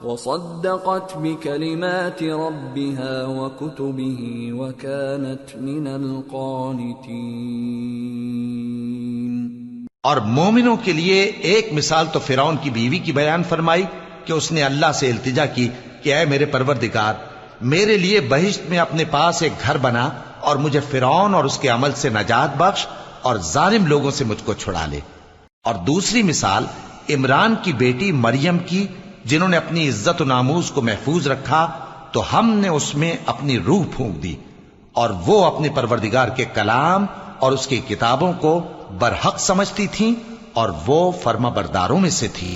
وصدقت بكلمات ربها وكتبه وكانت من القانتين۔ اور مومنوں کے لیے ایک مثال تو فرعون کی بیوی کی بیان فرمائی کہ اس نے اللہ سے التجا کی کہ اے میرے پروردگار، میرے لیے بہشت میں اپنے پاس ایک گھر بنا اور مجھے فرعون اور اس کے عمل سے نجات بخش اور ظالم لوگوں سے مجھ کو چھڑا لے۔ اور دوسری مثال عمران کی بیٹی مریم کی، جنہوں نے اپنی عزت و ناموس کو محفوظ رکھا تو ہم نے اس میں اپنی روح پھونک دی، اور وہ اپنے پروردگار کے کلام اور اس کی کتابوں کو برحق سمجھتی تھیں اور وہ فرما برداروں میں سے تھی۔